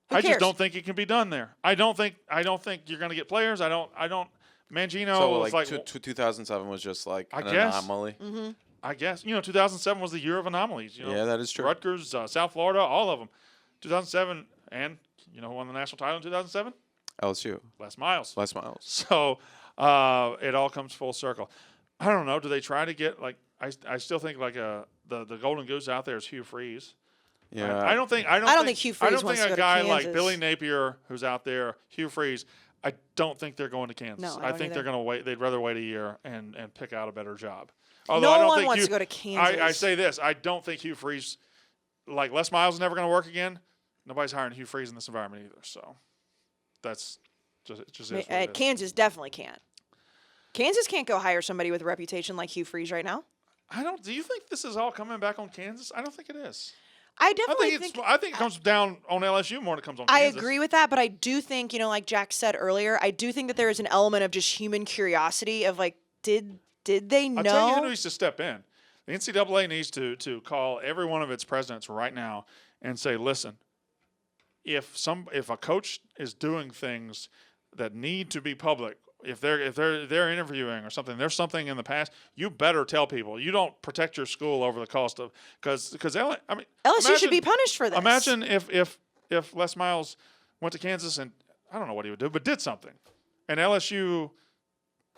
I just cares? don't think it can be done there. I don't think you're going to get players. I don't. Mangino So was like like 2007 was just like I an guess. anomaly. Mm-hmm. I guess 2007 was the year of anomalies. Yeah, that is true. Rutgers, South Florida, all of them. 2007, and who won the national title in 2007? LSU, Les Miles. Les Miles. So it all comes full circle. I don't know. Do they try to get like? I still think like the golden goose out there is Hugh Freeze. Yeah, I don't think Hugh I Freeze don't wants think to a go to guy like Kansas. Billy Napier who's out there, Hugh Freeze. I don't think they're going to Kansas. No, I I don't think either. they're going to wait. They'd rather wait a year and pick out a better job. No I don't one think wants Hugh, to go to Kansas. I say this. I don't think Hugh Freeze, like Les Miles, is never going to work again. Nobody's hiring Hugh Freeze in this environment either. So that's just is what it is. Kansas definitely can't. Kansas can't go hire somebody with a reputation like Hugh Freeze right now. Do you think this is all coming back on Kansas? I don't think it is. I I definitely think it comes down on LSU more than it comes on I Kansas. agree with that, but I do think, like Jack said earlier, I do think that there is an element of just human curiosity of like, did they know? I'll tell you who needs to step in. The NCAA needs to call every one of its presidents right now and say, listen, if a coach is doing things that need to be public, if they're interviewing or something, there's something in the past, you better tell people. You don't protect your school over the cost of because LSU should be punished for this. Imagine if Les Miles went to Kansas and I don't know what he would do, but did something, and LSU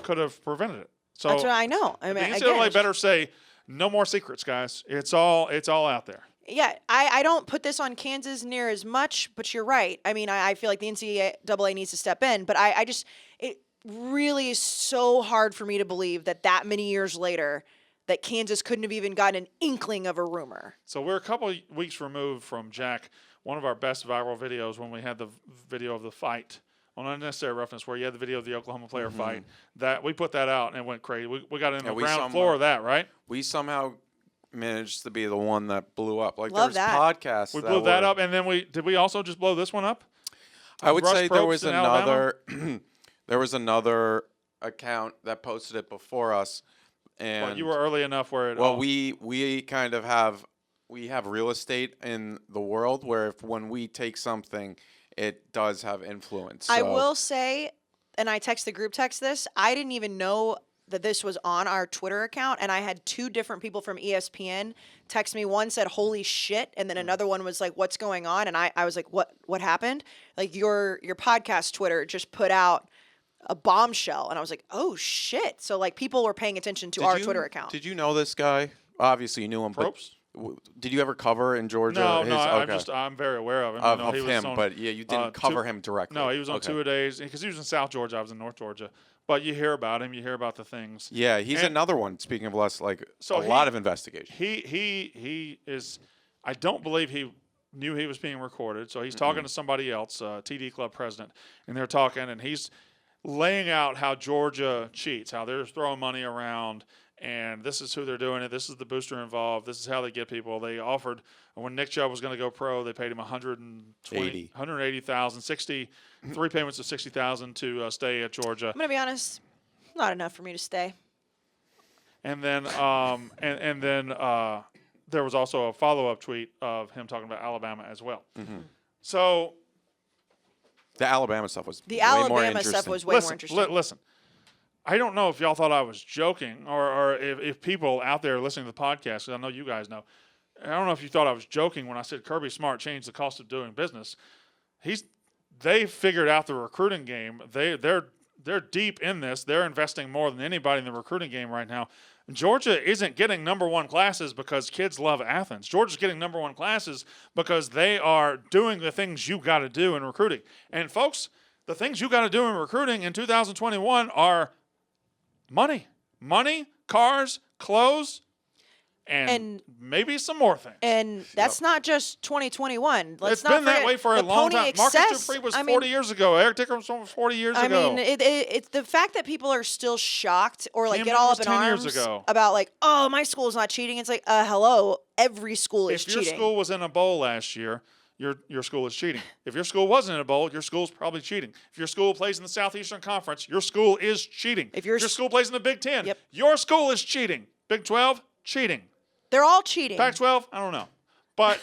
could have prevented it. So That's what I know. I mean, the again, NCAA better say no more secrets, guys. It's all out there. Yeah, I don't put this on Kansas near as much, but you're right. I mean, I feel like the NCAA needs to step in, but I just it really is so hard for me to believe that many years later that Kansas couldn't have even gotten an inkling of a rumor. So we're a couple of weeks removed from Jack, one of our best viral videos when we had the video of the fight on Unnecessary Roughness, where you had the video of the Oklahoma player fight. That we put that out and it went crazy. We got in the ground floor of that, right? We somehow managed to be the one that blew up. Like Love there's that. podcasts. We blew that up, and then did we also just blow this one up? I would Rush say there Propst was in Alabama? another. There was another account that posted it before us, and Well, you were early enough where it. well, all- we kind of have real estate in the world where when we take something, it does have influence. I So- will say, and I text the group text this, I didn't even know that this was on our Twitter account, and I had 2 different people from ESPN text me. One said, "Holy shit," and then another one was like, "What's going on?" And I was like, "What happened?" Like your podcast Twitter just put out a bombshell, and I was like, "Oh shit!" So like people were paying attention to our Twitter account. Did you know this guy? Obviously, you knew him. Probst? But did you ever cover in Georgia? No, Okay. I'm very aware of him. Of he was him, on, but yeah, you didn't cover him directly. No, he was on 2-a-days because he was in South Georgia. I was in North Georgia. But you hear about him. You hear about the things. Yeah, he's another one. Speaking of less, like So lot of investigation. He is. I don't believe he knew he was being recorded. So he's talking to somebody else, TD Club president, and they're talking, and he's laying out how Georgia cheats, how they're throwing money around. And this is who they're doing it. This is the booster involved. This is how they get people. They offered, when Nick Chubb was going to go pro, they paid him $180,000, 3 payments of $60,000 to stay at Georgia. I'm gonna be honest, not enough for me to stay. And then, there was also a follow-up tweet of him talking about Alabama as well. So The Alabama stuff was The way more Alabama interesting. stuff was way more interesting. Listen. I don't know if y'all thought I was joking or if people out there listening to the podcast, 'cause I know you guys know, I don't know if you thought I was joking when I said Kirby Smart changed the cost of doing business. They figured out the recruiting game. They're deep in this. They're investing more than anybody in the recruiting game right now. Georgia isn't getting number 1 classes because kids love Athens. Georgia's getting number 1 classes because they are doing the things you got to do in recruiting. And folks, the things you got to do in recruiting in 2021 are money, cars, clothes, and maybe some more things. And that's not just 2021. It's been that way for a long time. Marcus Dupree was 40 years ago. Eric Dickerson was 40 years ago. I mean, it's the fact that people are still shocked or like Cam get all Newton up in was 10 arms years ago. about like, oh, my school's not cheating. It's like, hello, every school is if your cheating. school was in a bowl last year, your school is cheating. If your school wasn't in a bowl, your school's probably cheating. If your school plays in the Southeastern Conference, your school is cheating. If your school plays in the Big Ten, your school is cheating. Big 12, cheating. They're all cheating. Pac-12, I don't know. But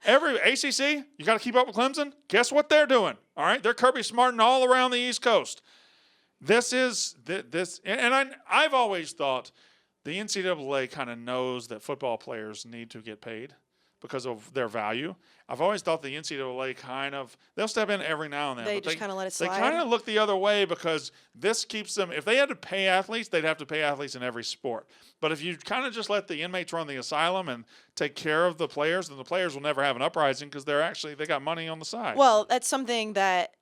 every ACC, you got to keep up with Clemson. Guess what they're doing? All right, they're Kirby Smarting all around the East Coast. I've always thought the NCAA kind of knows that football players need to get paid because of their value. I've always thought the NCAA they'll step in every now and then. They just kind of let it slide. They kind of look the other way because this keeps them, if they had to pay athletes, they'd have to pay athletes in every sport. But if you kind of just let the inmates run the asylum and take care of the players, then the players will never have an uprising because they got money on the side. Well, that's something that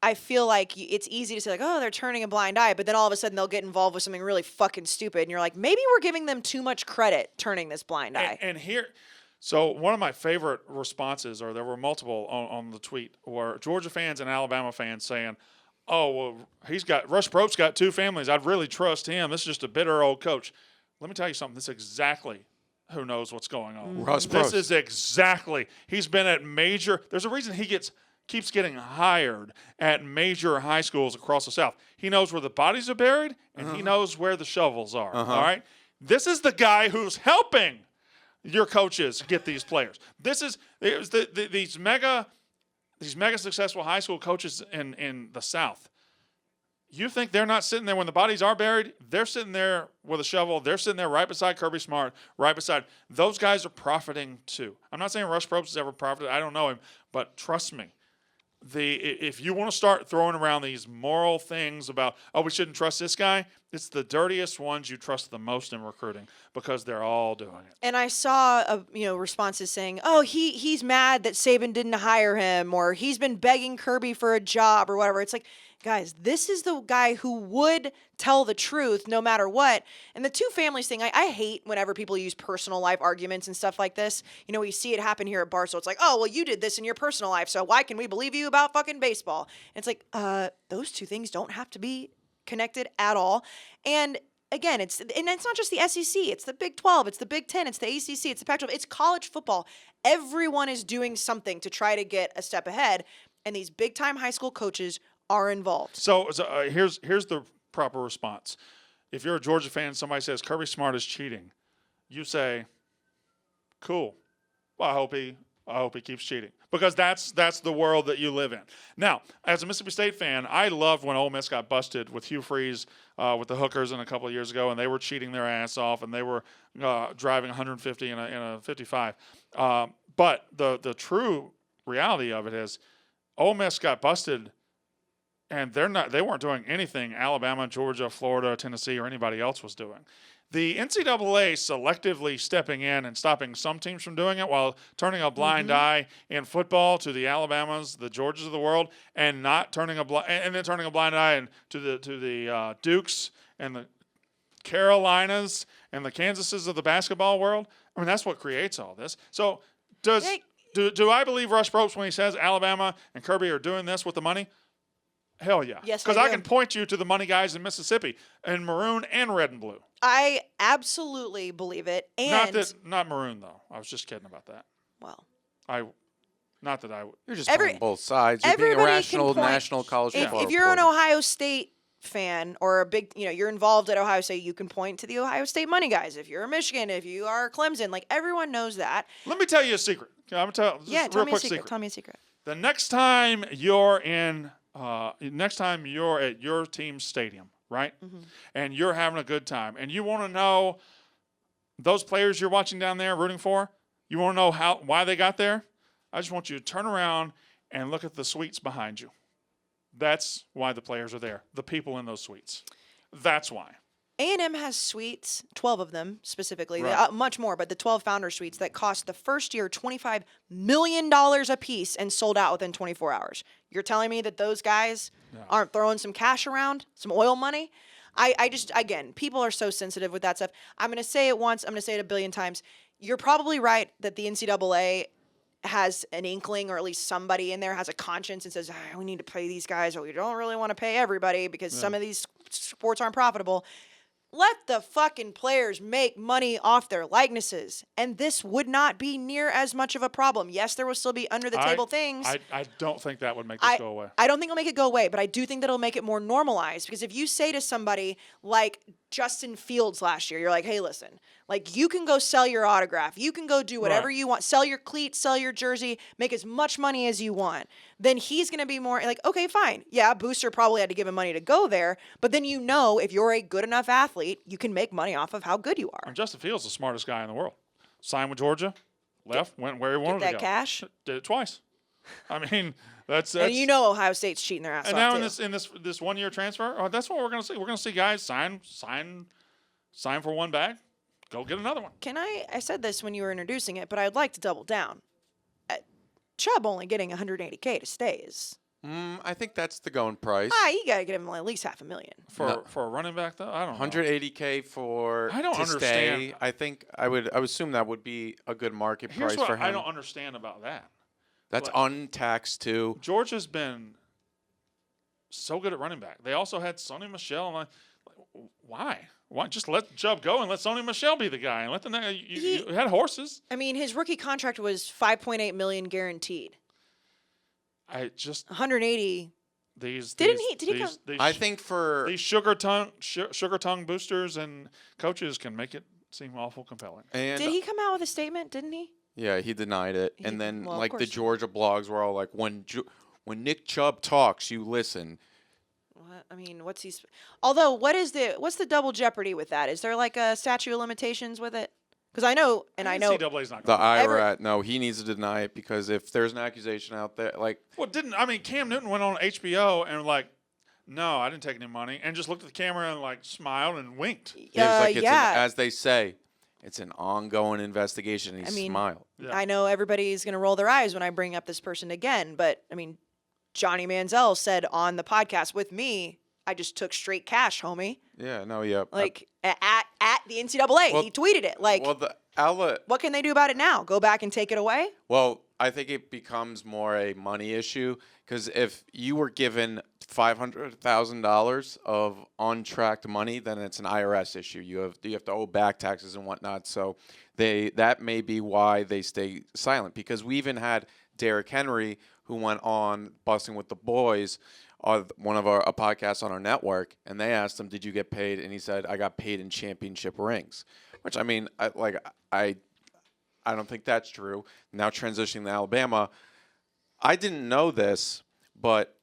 I feel like it's easy to say like, oh, they're turning a blind eye, but then all of a sudden they'll get involved with something really fucking stupid. And you're like, maybe we're giving them too much credit turning this blind eye. So one of my favorite responses, or there were multiple on the tweet, were Georgia fans and Alabama fans saying, oh, well, Rush Propst got 2 families. I'd really trust him. This is just a bitter old coach. Let me tell you something. This is exactly who knows what's going on. Rush This Propst. is exactly. He's been at major. There's a reason he keeps getting hired at major high schools across the South. He knows where the bodies are buried, and he knows where the shovels are. All right? This is the guy who's helping your coaches get these players. These mega successful high school coaches in the South. You think they're not sitting there when the bodies are buried? They're sitting there with a shovel. They're sitting there right beside Kirby Smart, right beside. Those guys are profiting too. I'm not saying Rush Propst has ever profited. I don't know him, but trust me. If you want to start throwing around these moral things about, oh, we shouldn't trust this guy, it's the dirtiest ones you trust the most in recruiting because they're all doing it. And I saw responses saying, oh, he's mad that Saban didn't hire him, or he's been begging Kirby for a job or whatever. It's like, guys, this is the guy who would tell the truth no matter what. And the 2 families thing, I hate whenever people use personal life arguments and stuff like this. You know, we see it happen here at Barstool. It's like, oh, well, you did this in your personal life, so why can we believe you about fucking baseball? And it's like, those 2 things don't have to be connected at all. And again, it's not just the SEC. It's the Big 12. It's the Big 10. It's the ACC. It's the Pac-12. It's college football. Everyone is doing something to try to get a step ahead, and these big-time high school coaches are involved. So here's the proper response. If you're a Georgia fan, somebody says Kirby Smart is cheating, you say, cool. Well, I hope I hope he keeps cheating because that's the world that you live in. Now, as a Mississippi State fan, I loved when Ole Miss got busted with Hugh Freeze with the hookers a couple of years ago, and they were cheating their ass off, and they were driving 150 in a 55. But the true reality of it is, Ole Miss got busted, and they weren't doing anything Alabama, Georgia, Florida, Tennessee, or anybody else was doing. The NCAA selectively stepping in and stopping some teams from doing it while turning a blind eye in football to the Alabamas, the Georgias of the world, and not turning then turning a blind eye to the Dukes and the Carolinas and the Kansases of the basketball world. I mean, that's what creates all this. So do I believe Rush Propst when he says Alabama and Kirby are doing this with the money? Hell yeah. Yes, because I I do. can point you to the money guys in Mississippi in maroon and red and blue. I absolutely believe it. And Not maroon though. I was just kidding about that. well, You're just Every- playing both sides. You're being everybody irrational can point. national college football. if you're an reporter. Ohio State fan or a big, you're involved at Ohio State, you can point to the Ohio State money guys. If you're a Michigan, if you are Clemson, like everyone knows that. Let me tell you a secret. Okay, I'm gonna tell Yeah, just tell real me a quick secret. Tell me a secret. The next time you're at your team's stadium, right? And you're having a good time, and you want to know those players you're watching down there rooting for, you want to know why they got there? I just want you to turn around and look at the suites behind you. That's why the players are there. The people in those suites. That's why. A&M has suites, 12 of them specifically, Right. much more, but the 12 founder suites that cost the first year $25 million a piece and sold out within 24 hours. You're telling me that those guys aren't throwing some cash around, some oil money? I just, again, people are so sensitive with that stuff. I'm going to say it once, I'm going to say it a billion times. You're probably right that the NCAA has an inkling, or at least somebody in there has a conscience and says, we need to pay these guys, or we don't really want to pay everybody because some of these sports aren't profitable. Let the fucking players make money off their likenesses, and this would not be near as much of a problem. Yes, there will still be under the table things. I don't think that would make this go away. I don't think it'll make it go away, but I do think that it'll make it more normalized. Because if you say to somebody like Justin Fields last year, you're like, hey, listen, like you can go sell your autograph, you can go do whatever Right. you want, sell your cleats, sell your jersey, make as much money as you want. Then he's going to be more like, okay, fine. Yeah, Booster probably had to give him money to go there, but then if you're a good enough athlete, you can make money off of how good you are. And Justin Fields is the smartest guy in the world. Signed with Georgia, left, went where he wanted to that go. cash? Did it twice. I mean, that's And Ohio State's cheating their ass and off now too. in this 1 year transfer, that's what we're gonna see. We're gonna see guys sign for one bag, go get another one. I said this when you were introducing it, but I'd like to double down. Chubb only getting $180K to stay is, I think that's the going price. you got to get him at least $500,000. For a running back though, I don't know. 180K for I don't to understand. stay. I think I would assume that would be a good market Here's price what for him. I don't understand about that. That's like- untaxed too. Georgia's been so good at running back. They also had Sonny Michel. And why? Why just let Chubb go and let Sonny Michel be the guy and let you had horses. I mean, his rookie contract was $5.8 million guaranteed. I just 180. these Did these, he these, come- these, I think for these sugar tongue boosters and coaches can make it seem awful compelling. and Did he come out with a statement? Didn't he? yeah, he denied it. And then well, of like the course. Georgia blogs were all like, when Nick Chubb talks, you listen. What? I mean, what's he? Although, what's the double jeopardy with that? Is there like a statute of limitations with it? Because I know. NCAA's not The going to. IRA, no, he needs to deny it because if there's an accusation out there, like Cam Newton went on HBO and no, I didn't take any money, and just looked at the camera and smiled and winked. it was like yeah. as they say, it's an ongoing investigation. And he I mean, smiled. Yeah. I know everybody's going to roll their eyes when I bring up this person again, but I mean, Johnny Manziel said on the podcast with me, I just took straight cash, homie. Yeah, no, yeah. At the NCAA, Well- he tweeted it. well, the outlet. What can they do about it now? Go back and take it away? Well, I think it becomes more a money issue because if you were given $500,000 of untracked money, then it's an IRS issue. You have to owe back taxes and whatnot. So that may be why they stay silent. Because we even had Derrick Henry, who went on Busting with the Boys, one of a podcast on our network, and they asked him, "Did you get paid?" And he said, "I got paid in championship rings." Which I mean, I I don't think that's true. Now transitioning to Alabama, I didn't know this, but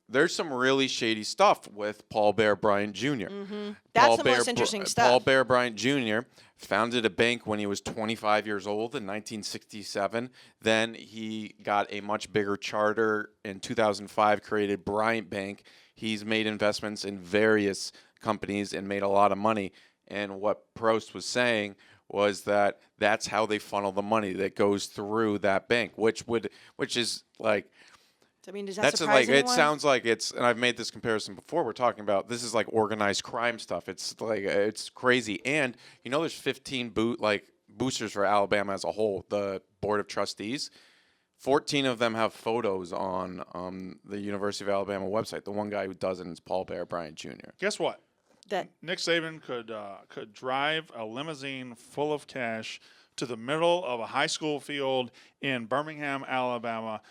there's some really shady stuff with Paul Bear Bryant Jr. That's the most interesting stuff. Paul Bear Bryant Jr. founded a bank when he was 25 years old in 1967. Then he got a much bigger charter in 2005, created Bryant Bank. He's made investments in various companies and made a lot of money. And what Prost was saying was that that's how they funnel the money that goes through that bank, which is like, I mean, does that that's surprise like anyone? it sounds like it's, and I've made this comparison before. We're talking about this is like organized crime stuff. It's like it's crazy, and there's 15 boosters for Alabama as a whole. The board of trustees, 14 of them have photos on the University of Alabama website. The one guy who doesn't is Paul Bear Bryant Jr. Guess what? That Nick Saban could drive a limousine full of cash to the middle of a high school field in Birmingham, Alabama.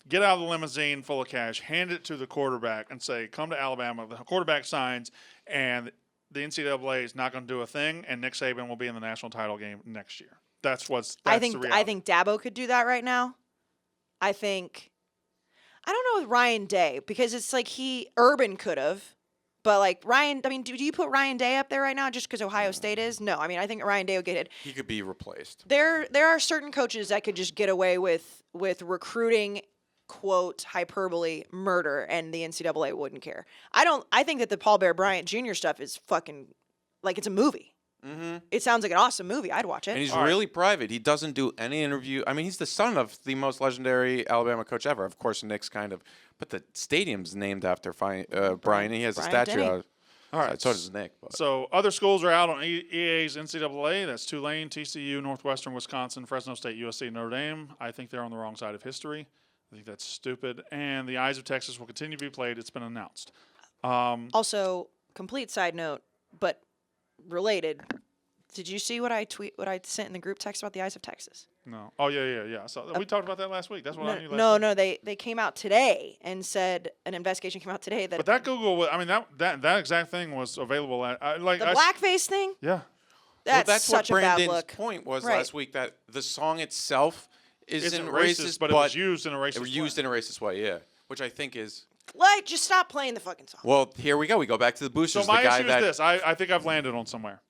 Get out of the limousine full of cash, hand it to the quarterback, and say, "Come to Alabama." The quarterback signs, and the NCAA is not going to do a thing, and Nick Saban will be in the national title game next year. That's the reality. I think Dabo could do that right now. I don't know with Ryan Day, because it's like Urban could have, but like Ryan, I mean, do you put Ryan Day up there right now just because Ohio State is? No, I mean, I think Ryan Day will get it. He could be replaced. There are certain coaches that could just get away with recruiting, quote, hyperbole, murder, and the NCAA wouldn't care. I think that the Paul Bear Bryant Jr. stuff is fucking, like, it's a movie. Mm-hmm. It sounds like an awesome movie. I'd watch it. And he's really private. He doesn't do any interview. I mean, he's the son of the most legendary Alabama coach ever. Of course, Nick's kind of, but the stadium's named after Brian, and he has a statue. Denny. All right, so does Nick. But. So other schools are out on EA's NCAA. That's Tulane, TCU, Northwestern, Wisconsin, Fresno State, USC, Notre Dame. I think they're on the wrong side of history. I think that's stupid. And the Eyes of Texas will continue to be played. It's been announced. Also, complete side note, but related. Did you see what I sent in the group text about the Eyes of Texas? No. Oh, yeah. So we talked about that last week. That's what I knew last week. No. They came out today and said an investigation came out today that. But that Google, I mean, that exact thing was available at The blackface thing? Yeah. That's what such a bad Brandon's look. point was Right. last week, that the song itself isn't racist, but it was used in a racist way. Used in a racist way, yeah. Which I think is. Like, just stop playing the fucking song. Well, here we go. We go back to the boosters. So my the guy issue that, is this. I think I've landed on somewhere.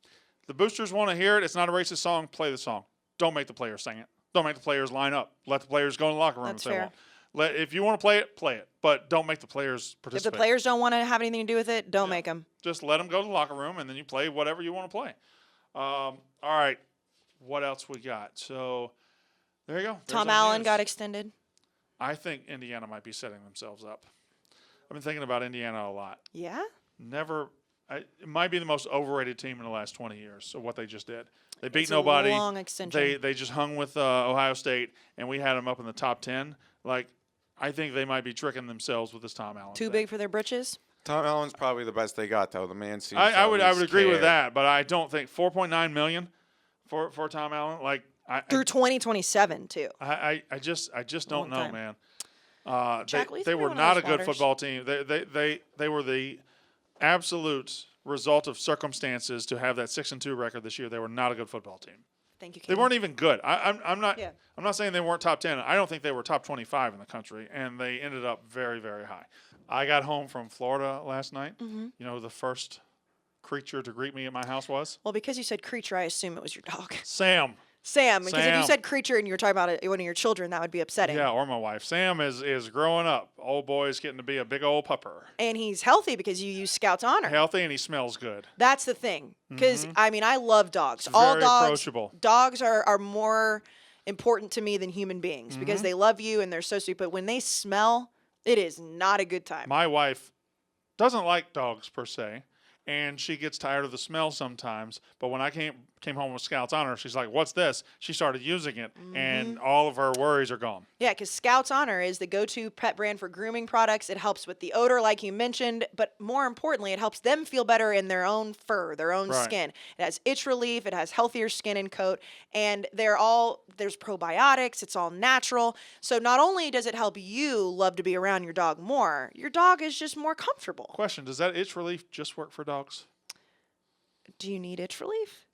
The boosters want to hear it. It's not a racist song. Play the song. Don't make the players sing it. Don't make the players line up. Let the players go in the locker room That's if they fair. want. If you want to play it. But don't make the players If participate. the players don't want to have anything to do with it, don't make them. Just let them go to the locker room, and then you play whatever you want to play. All right. What else we got? So there you go. There's Tom our Allen news. got extended. I think Indiana might be setting themselves up. I've been thinking about Indiana a lot. Yeah? It might be the most overrated team in the last 20 years. So what they just did, they beat It's a nobody. long extension. They just hung with Ohio State, and we had them up in the top 10. Like, I think they might be tricking themselves with this Tom Allen. Too thing. big for their britches? Tom Allen's probably the best they got, though. The man seems. I would agree with care. that, but I don't think $4.9 million for Tom Allen. Like Through 2027, too. I just don't know, time. man. Jack, will you They throw me were one of not a those good waters? football team. They were the absolute result of circumstances to have that 6-2 record this year. They were not a good football team. Thank you, They Katie. weren't even good. I'm not. Yeah. I'm not saying they weren't top 10. I don't think they were top 25 in the country, and they ended up very, very high. I got home from Florida last night. Mm-hmm. You know who the first creature to greet me at my house was? Well, because you said creature, I assume it was your dog. Sam. Sam, because if you Sam. said creature and you were talking about one of your children, that would be upsetting. Yeah, or my wife. Sam is growing up. Old boy's getting to be a big old pupper. And he's healthy because you use Scout's Honor. Healthy, and he smells good. That's the thing. Because, I mean, I love dogs. It's All very dogs. approachable. Dogs are more important to me than human beings because they love you and they're so sweet. But when they smell, it is not a good time. My wife doesn't like dogs per se, and she gets tired of the smell sometimes. But when I came home with Scout's Honor, she's like, "What's this?" She started using it, and all of her worries are gone. Yeah, because Scout's Honor is the go-to pet brand for grooming products. It helps with the odor, like you mentioned, but more importantly, it helps them feel better in their own fur, their own Right. skin. It has itch relief, it has healthier skin and coat, and there's probiotics, it's all natural. So not only does it help you love to be around your dog more, your dog is just more comfortable. Question: does that itch relief just work for dogs? Do you need itch relief?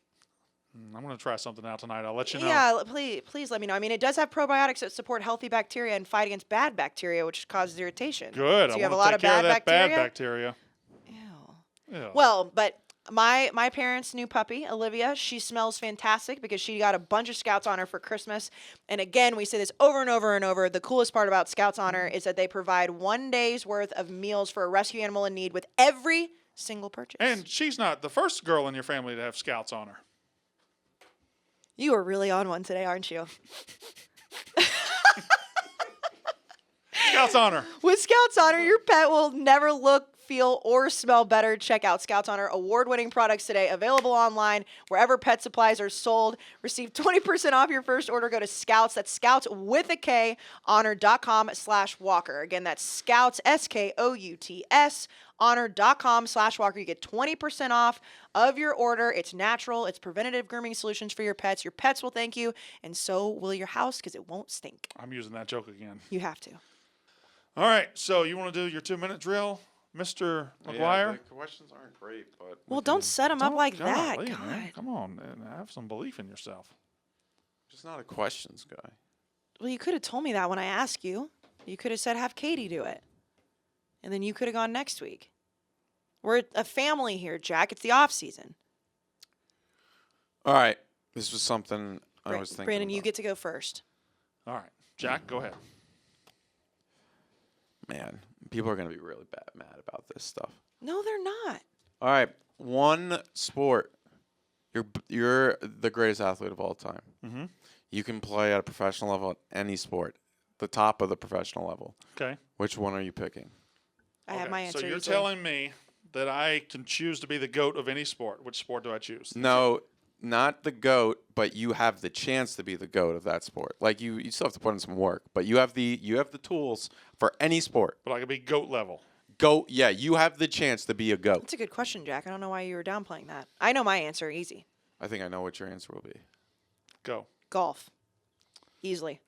I'm going to try something out tonight. I'll let you know. Yeah, please let me know. I mean, it does have probiotics that support healthy bacteria and fight against bad bacteria, which causes irritation. Good. So I you have a want lot to of take care bad of that bacteria. bad bacteria. Ew. Ew. Well, but my parents' new puppy, Olivia, she smells fantastic because she got a bunch of Scouts Honor for Christmas. And again, we say this over and over and over. The coolest part about Scouts Honor is that they provide 1 day's worth of meals for a rescue animal in need with every single purchase. And she's not the first girl in your family to have Scouts Honor. You are really on one today, aren't you? Scouts Honor. With Scouts Honor, your pet will never look, feel, or smell better. Check out Scouts Honor award-winning products today, available online wherever pet supplies are sold. Receive 20% off your first order. Go to Scouts. That's Scouts with a K, honor.com/walker. Again, that's Scouts, SKOUTS, honor.com/walker. You get 20% off of your order. It's natural. It's preventative grooming solutions for your pets. Your pets will thank you, and so will your house because it won't stink. I'm using that joke again. You have to. All right. So you want to do your 2-minute drill, Mr. McGuire? The questions aren't great, but Well, don't set them up like that. Golly, God. man. Come on, man. Have some belief in yourself. just not a questions guy. Well, you could have told me that when I asked you. You could have said, have Katie do it. And then you could have gone next week. We're a family here, Jack. It's the off season. All right, this was something I was thinking. Brandon, you about. get to go first. All right. Jack, go ahead. Man, people are gonna be really mad about this stuff. No, they're not. All right, one sport. You're the greatest athlete of all time. Mm-hmm. You can play at a professional level at any sport, the top of the professional level. Okay. Which one are you picking? I have my answer. So you're easily. telling me that I can choose to be the GOAT of any sport. Which sport do I choose? No, not the GOAT, but you have the chance to be the GOAT of that sport. Like you still have to put in some work, but you have the tools for any sport. But I could be GOAT level. GOAT, yeah, you have the chance to be a GOAT. That's a good question, Jack. I don't know why you were downplaying that. I know my answer. Easy. I think I know what your answer will be. Go. Golf. Easily.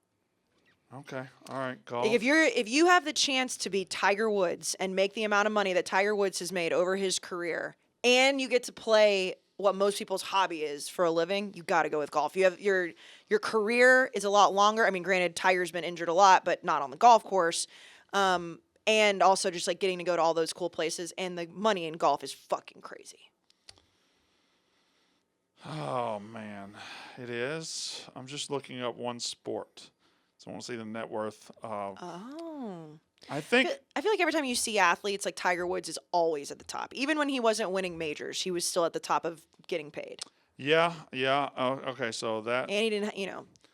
Okay. All right. Golf. Like if you have the chance to be Tiger Woods and make the amount of money that Tiger Woods has made over his career, and you get to play what most people's hobby is for a living, you got to go with golf. You have your career is a lot longer. I mean, granted, Tiger's been injured a lot, but not on the golf course. And also just like getting to go to all those cool places, and the money in golf is fucking crazy. Oh man, it is. I'm just looking up one sport, so I want to see the net worth. Oh. I think. I feel like every time you see athletes, like Tiger Woods is always at the top. Even when he wasn't winning majors, he was still at the top of getting paid. Yeah. Oh, okay, so that. And he didn't,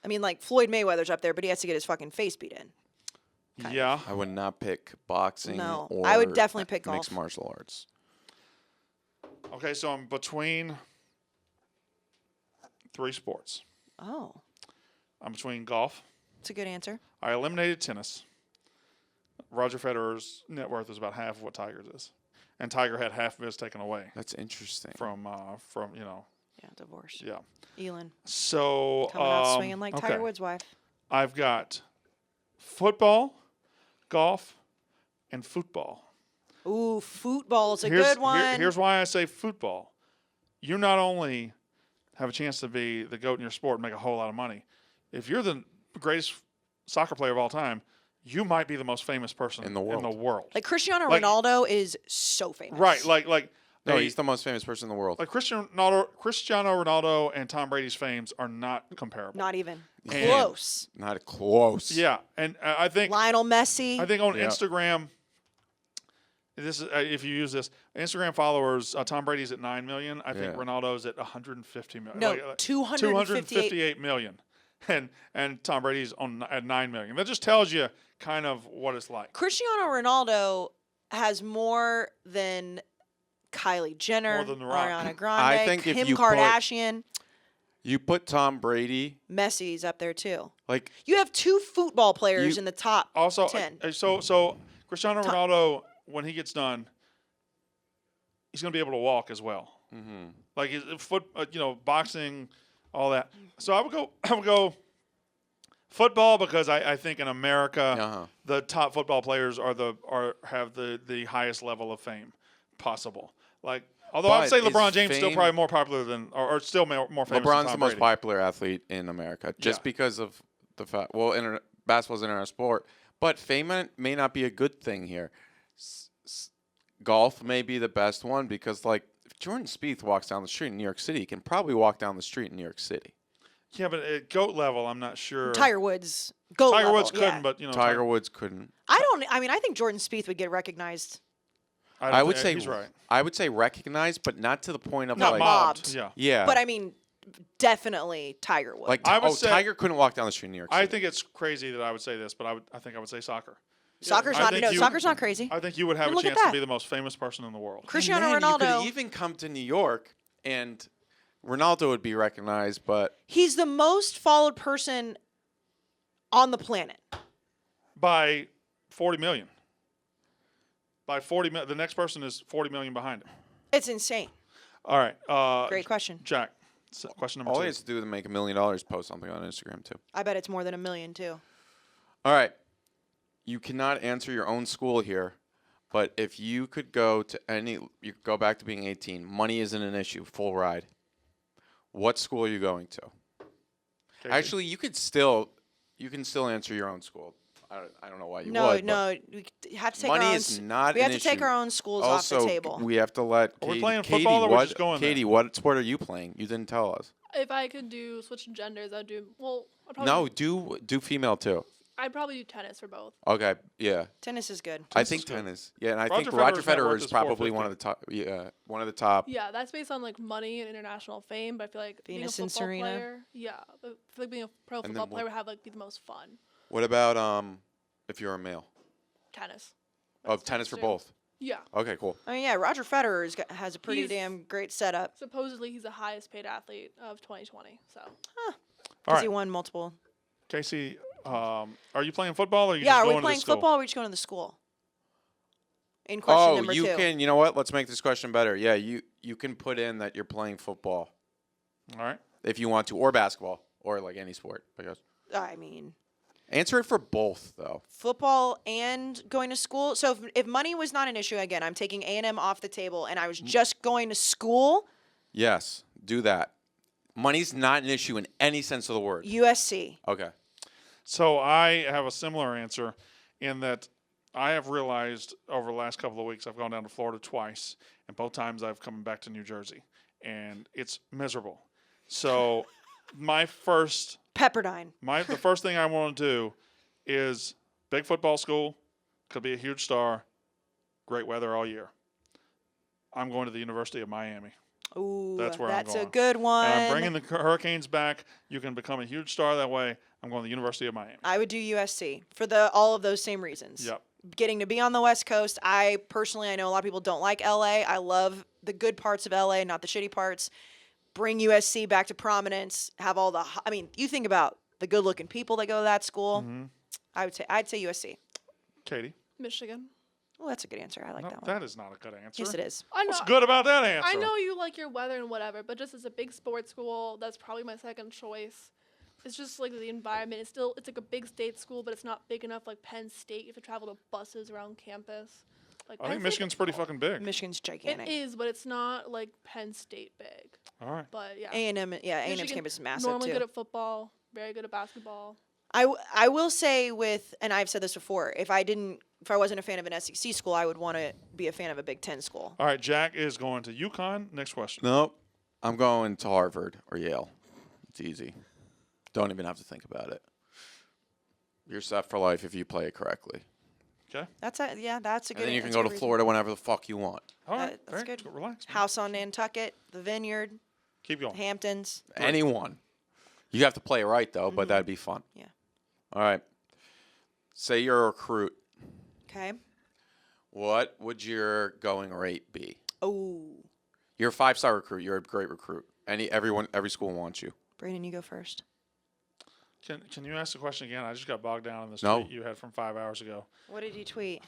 I mean, like Floyd Mayweather's up there, but he has to get his fucking face beat in. Yeah. I would not pick boxing No, or I would definitely pick golf. mixed martial arts. Okay, so I'm between 3 sports. Oh, I'm between golf. it's a good answer. I eliminated tennis. Roger Federer's net worth is about half of what Tiger's is, and Tiger had half of his taken away That's interesting. from Yeah, divorce. yeah. Elin So coming out swinging like okay. Tiger Woods' wife. I've got football, golf, and football. Ooh, football's a good one. Here's why I say football. You not only have a chance to be the GOAT in your sport and make a whole lot of money, if you're the greatest soccer player of all time, you might be the most famous person In the world. Like Cristiano Like- Ronaldo is so famous. Right, like No, they- he's the most famous person in the world. like Cristiano Ronaldo and Tom Brady's fames are not comparable. Not even And- close. Not close. Yeah, and I think Lionel Messi. on Yeah. Instagram, this is if you use this Instagram followers, Tom Brady's at 9 million. I think Yeah. Ronaldo's at 150 million. No, Like, 258. 258 million, and Tom Brady's at 9 million. That just tells you kind of what it's like. Cristiano Ronaldo has more than Kylie Jenner, More than The Rock. Ariana Grande, I think if Kim you put- Kardashian. You put Tom Brady, Messi's up there too. like, You have 2 football players You- in the top Also, 10. so Cristiano Ronaldo, when he gets done, he's going to be able to walk as well. mm-hmm. Like his foot, boxing, all that. So I would go football because I think in America Uh-huh. the top football players have the highest level of fame possible. Like Although I would But say is LeBron James is still fame- probably more popular than, or still more famous than LeBron's the Tom most Brady. popular athlete in America, just Yeah. because of the fact. Well, basketball's an international sport, but fame may not be a good thing here. Golf may be the best one because, like, if Jordan Spieth walks down the street in New York City, he can probably walk down the street in New York City. Yeah, but at GOAT level, I'm not sure. Tiger Woods. Goat Tiger level, Woods couldn't, yeah. but, you know. Tiger Woods couldn't. I mean, I think Jordan Spieth would get recognized. I would say he's right. I would say recognized, but not to the point of Not like mobbed. Yeah. Yeah, But I mean, definitely Tiger Woods. like I would say- Tiger couldn't walk down the street in New York City. I think it's crazy that I would say this, but I think I would say soccer. soccer's I not. think No, you- soccer's not crazy. I think you would have And a look at chance to that. be the most famous person in the world. Cristiano Man, you Ronaldo. could even come to New York and Ronaldo would be recognized, but He's the most followed person on the planet. By 40 million. By 40 million. The next person is 40 million behind him. It's insane. All right. Great question. Jack, question number all 2. he has to do to make $1 million post something on Instagram too. I bet it's more than $1 million too. All right. You cannot answer your own school here, but if you could go to you could go back to being 18. Money isn't an issue. Full ride. What school are you going to? Kayce? Actually, you can still answer your own school. I don't know why you No, would. no, we have to take Money our own. is not we an have to take issue. our own schools Also, off the table. we have to let. Are we Katie- playing Katie, football or we're what, just going there? Katie, what sport are you playing? You didn't tell us. If I could do switch genders, I'd do. Well, No, do female too. I'd probably do tennis for both. Okay, yeah. Tennis is good. I think is good. tennis. Yeah, and I Roger think Roger Federer's net Federer worth is is probably 450. one of the top. Yeah, one of the top. Yeah, that's based on like money and international fame. But I feel like being a Venus and football Serena. player, yeah, I feel like being a pro then football what- player would have like be the most fun. What about if you're a male? Tennis. Oh, That's tennis for too. both. Yeah. Okay, cool. I mean, yeah, Roger Federer has a pretty He's- damn great setup Supposedly he's the highest paid athlete of 2020. So All because he right. won multiple. Kayce, are you playing football or are you Yeah, just are going we to the playing school? football or are we just going to the school? In question Oh, number you 2. can. You know what? Let's make this question better. Yeah, you can put in that you're playing football All right. if you want to, or basketball, or like any sport. I guess. I mean, Answer it for both though. football and going to school. So if money was not an issue, again, I'm taking A&M off the table, and I was just going to school. Yes, do that. Money's not an issue in any sense of the word. USC. Okay. So I have a similar answer in that I have realized over the last couple of weeks I've gone down to Florida twice, and both times I've come back to New Jersey, and it's miserable. So the first thing I want to do is big football school, could be a huge star, great weather all year. I'm going to the University of Miami. Ooh, That's where I'm that's a going. good one. And I'm bringing the Hurricanes back. You can become a huge star that way. I'm going to the University of Miami. I would do USC for all of those same reasons. Yep. Getting to be on the West Coast. I know a lot of people don't like LA. I love the good parts of LA, not the shitty parts. Bring USC back to prominence. Have all the. I mean, you think about the good-looking people that go to that school. Mm-hmm. I'd say USC. Katie? Michigan. Well, that's a good answer. I like No, that one. that is not a good answer. Yes, it is. I know. What's good about that answer? I know you like your weather and whatever, but just as a big sports school, that's probably my second choice. It's just like the environment. It's like a big state school, but it's not big enough like Penn State. You have to travel to buses around campus. Like I Penn think State- Michigan's pretty fucking big. Michigan's It gigantic. is, but it's not like Penn State big. All right. But yeah. A&M, yeah, A&M's Michigan, campus is massive normally too. good at football, very good at basketball. I will say and I've said this before, if I wasn't a fan of an SEC school, I would want to be a fan of a Big Ten school. All right, Jack is going to UConn. Next question. Nope. I'm going to Harvard or Yale. It's easy. Don't even have to think about it. You're set for life if you play it correctly. Okay. That's a good. And then you can that's go a to good reason. Florida whenever the fuck you want. All right. That's Very good. Relax. man. House on Nantucket, the Vineyard, Keep going. Hamptons. Anyone. You have to play it right, though, but that'd be fun. Yeah. All right. Say you're a recruit. Okay. What would your going rate be? Oh, You're a 5-star recruit. You're a great recruit. Every school wants you. Brandon, you go first. Can you ask the question again? I just got bogged down in this No. tweet you had from 5 hours ago. What did you tweet?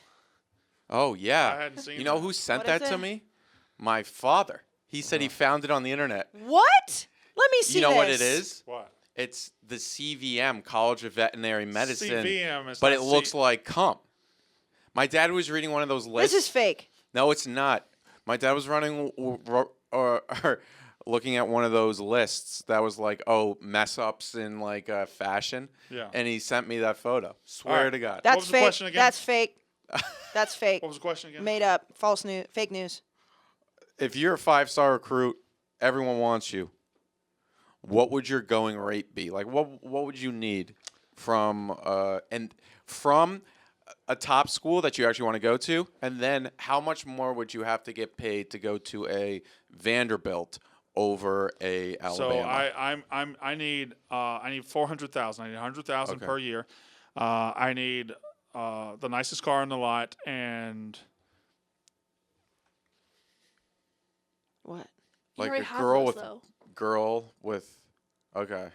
Oh, yeah. I hadn't seen You know that. who sent What is that to it? me? My father. He said he found it on the internet. What? Let me see. You know what this. it is? What? It's the CVM, College of Veterinary Medicine. CVM is but not it looks like cum. My dad was reading one of those lists. This is fake. No, it's not. My dad was running or looking at one of those lists that was like, oh, mess ups in like fashion. Yeah. And he sent me that photo. Swear right. to God. That's was the fake. question again? That's fake. That's fake. What was the question again? Made up. False news. Fake news. If you're a 5-star recruit, everyone wants you. What would your going rate be? Like, what would you need from a top school that you actually want to go to, and then how much more would you have to get paid to go to a Vanderbilt over a Alabama? So I need 400,000. I need 100,000 Okay. per year. I need the nicest car in the lot, and What? You Like already a have girl those, with though. girl with okay.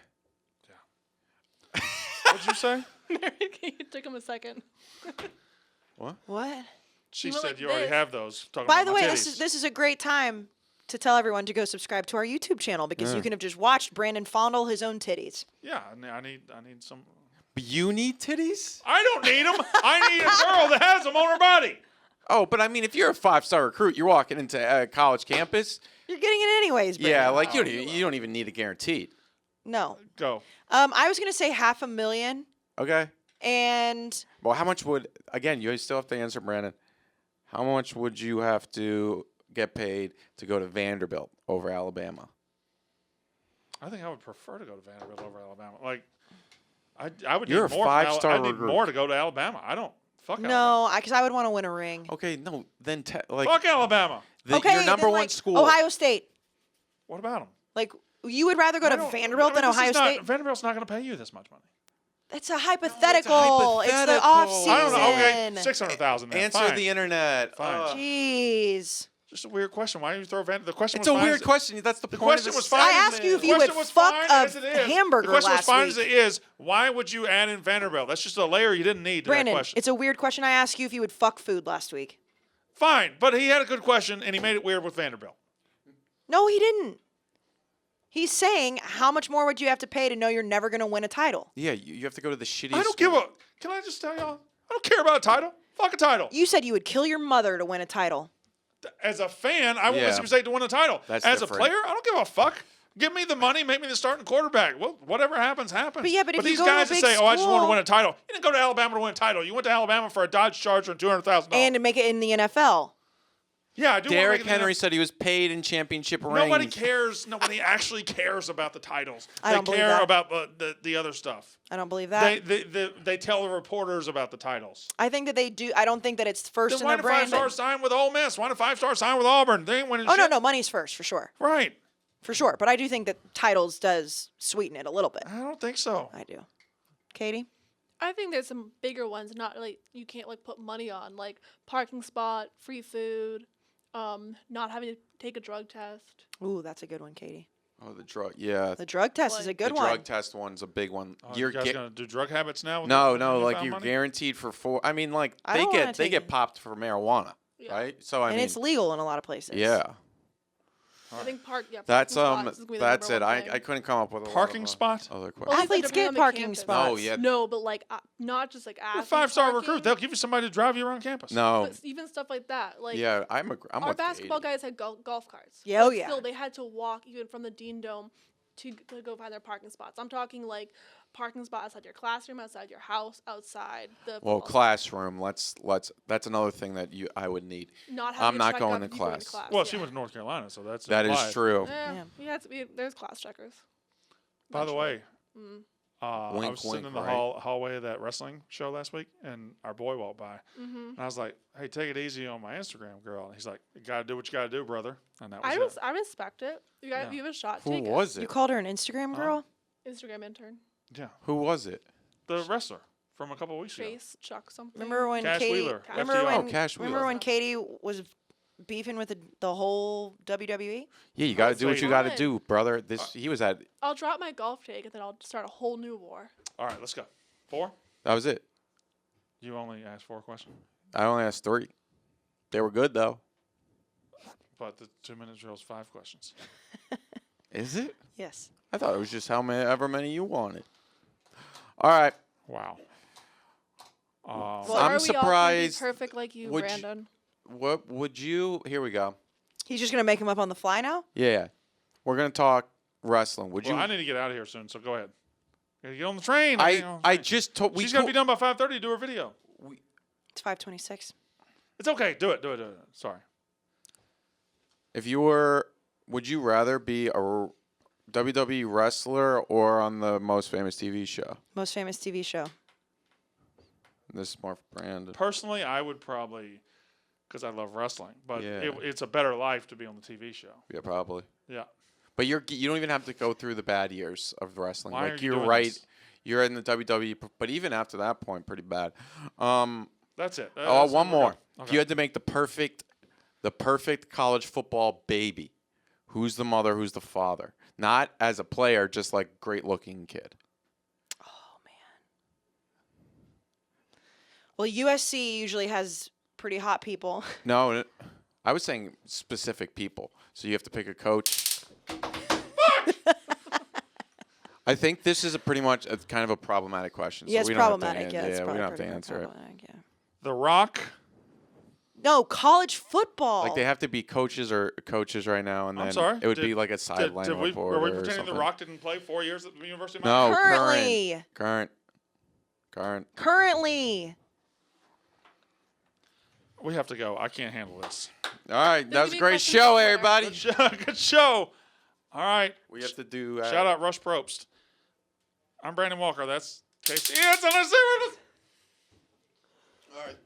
what'd you say? It took him a second. What? She You went said like you already this. have those. Talking By about the my way, titties. this is a great time to tell everyone to go subscribe to our YouTube channel because you can have just watched Brandon fondle his own titties. Yeah, I need some. But you need titties? I don't need them. I need a girl that has them on her body. Oh, but I mean, if you're a 5-star recruit, you're walking into a college campus. You're getting it anyways, Brandon. Yeah, like you don't even need a guaranteed. No. Go. I was gonna say $500,000, Okay. and Well, how much would again? You still have to answer, Brandon. How much would you have to get paid to go to Vanderbilt over Alabama? I think I would prefer to go to Vanderbilt over Alabama. Like, I would You're need a more. 5-star I need recruit. more to go to Alabama. I don't. Fuck Alabama. no, because I would want to win a ring. Okay, no, then like Fuck Alabama. Okay, your number then, one like, school. Ohio State. What about them? Like, you would rather go to Vanderbilt than Ohio State? Vanderbilt's not going to pay you this much money. It's a hypothetical. It's the hypothetical. off I season. I don't know. Okay, 600,000. Answer Fine. the internet. Fine. Jeez. Just a weird question. Why do you throw Vanderbilt? The question It's was a fine weird as it- question. That's the The point. question of was this fine. I as asked it you is. if you The would question was fuck fine a as it is. hamburger The question was last fine as week. it is. Why would you add in Vanderbilt? That's just a layer you didn't need to Brandon, that question. it's a weird question. I asked you if you would fuck food last week. Fine, but he had a good question, and he made it weird with Vanderbilt. No, he didn't. He's saying, how much more would you have to pay to know you're never going to win a title? Yeah, you have to go to the shitty. I don't give a. Can I just tell y'all? I don't care about a title. Fuck a title. You said you would kill your mother to win a title. As a fan, I want Yeah. Mississippi State to win a title. That's As different. a player, I don't give a fuck. Give me the money, make me the starting quarterback. Well, whatever happens, happens. But yeah, but if you these go to a guys that big say, "Oh, I just want to school- win a title," you didn't go to Alabama to win a title. You went to Alabama for a Dodge Charger and $200,000. And to make it in the NFL. Yeah, I do. Derrick want to make it in Henry the- said he was paid in championship Nobody rings. cares. Nobody actually cares about the titles. I don't they believe care that. about the other stuff. I don't believe that. They tell the reporters about the titles. I think that they do. I don't think that it's first Then in why their did brain. 5-stars sign with Ole Miss? Why did 5-stars sign with Auburn? They ain't winning Oh, shit. no, money's first, for sure. Right. For sure. But I do think that titles does sweeten it a little bit. I don't think so. I do. Katie? I think there's some bigger ones, not like you can't like put money on, like parking spot, free food, not having to take a drug test. Ooh, that's a good one, Katie. Oh, the drug. Yeah, The drug test is a Like- good the one. drug test one's a big one. Oh, you guys gonna do drug habits now? with No, the no, like newfound you're money? guaranteed for 4. I mean, like I they don't wanna get they take get it. popped for marijuana, Yeah. right? So I And mean, it's legal in a lot of places. yeah, I think that's parking spots is gonna be the that's it. number one I thing. couldn't come up with a lot Parking of, spot? Other Well, questions. Athletes depending get on the parking campus. spots. Oh, yeah. No, but like not just like You're a athlete 5-star parking, recruit. They'll give you somebody to drive you around campus. No, but even stuff like that. Like yeah, I'm our with basketball Katie. guys had golf carts. Yeah, oh, But yeah. Still, they had to walk even from the Dean Dome to go find their parking spots. I'm talking like parking spot outside your classroom, outside your house, outside the. Well, football classroom. Let's. That's another thing that I would need. field. Not I'm having not check going out to if you go class. Well, she yeah. went to North Carolina, so that's That is implied. true. Yeah, there's class checkers. By the way, Mm. I Wink, was sitting wink, in the right? hallway of that wrestling show last week, and our boy walked by. Mm-hmm. And I was like, "Hey, take it easy on my Instagram, girl." And he's like, "You gotta do what you gotta do, brother." And that was it. I respect it. You got Yeah. you have a shot. Who Take was You it? called her an Instagram girl? it. Instagram intern. Yeah, Who was it? the wrestler from a couple weeks ago. Chase Chuck something. Remember when Cash Katie? Wheeler, Remember FTR. when? Oh, Cash Remember Wheeler. when Katie was beefing with the whole WWE? Yeah, you got to That's do what you fine. got to do, brother. This he was at. I'll drop my golf take and then I'll start a whole new war. All right, let's go. 4? That was it. You only asked 4 questions, I only asked 3. They were good though. but the 2-minute drill is 5 questions. Is it? Yes. I thought it was just however many you wanted. All right. Wow. Well, So I'm are we all gonna be surprised- perfect like you, would you- Brandon. What would you? Here we go. He's just gonna make him up on the fly now. Yeah. We're gonna talk wrestling. Would Well, you? I need to get out of here soon, so go ahead. Gotta get on the train. I just told. She's gonna be done by 5:30 to do her video. It's 5:26. It's okay. Do it. Sorry. If you were, would you rather be a WWE wrestler or on the Most Famous TV show? Most Famous TV show. This is more for Brandon. Personally, I would probably, because I love wrestling, but Yeah. it's a better life to be on the TV show. Yeah, probably. Yeah. But you don't even have to go through the bad years of wrestling. Why like are you you're doing right. this? You're in the WWE, but even after that point, pretty bad. That's it. One more. Okay. If you had to make the perfect college football baby, who's the mother? Who's the father? Not as a player, just like great looking kid. Oh man. Well, USC usually has pretty hot people. No, I was saying specific people. So you have to pick a coach. I think this is pretty much a kind of a problematic question. Yeah, so it's we don't problematic. Have to, It's we probably don't have to pretty answer it. problematic, yeah. The Rock. No, college football. Like they have to be coaches right now, and I'm then sorry? it would Did- be like a sideline Are we reporter or pretending something. The Rock didn't play 4 years at the University of No, Miami? current. Currently. We have to go. I can't handle this. All right, that was a give me great questions show, before. everybody. Good show. All right. We have to do. Shout out Rush Propst. I'm Brandon Walker. That's Kayce. Yeah, it's unnecessary. All right.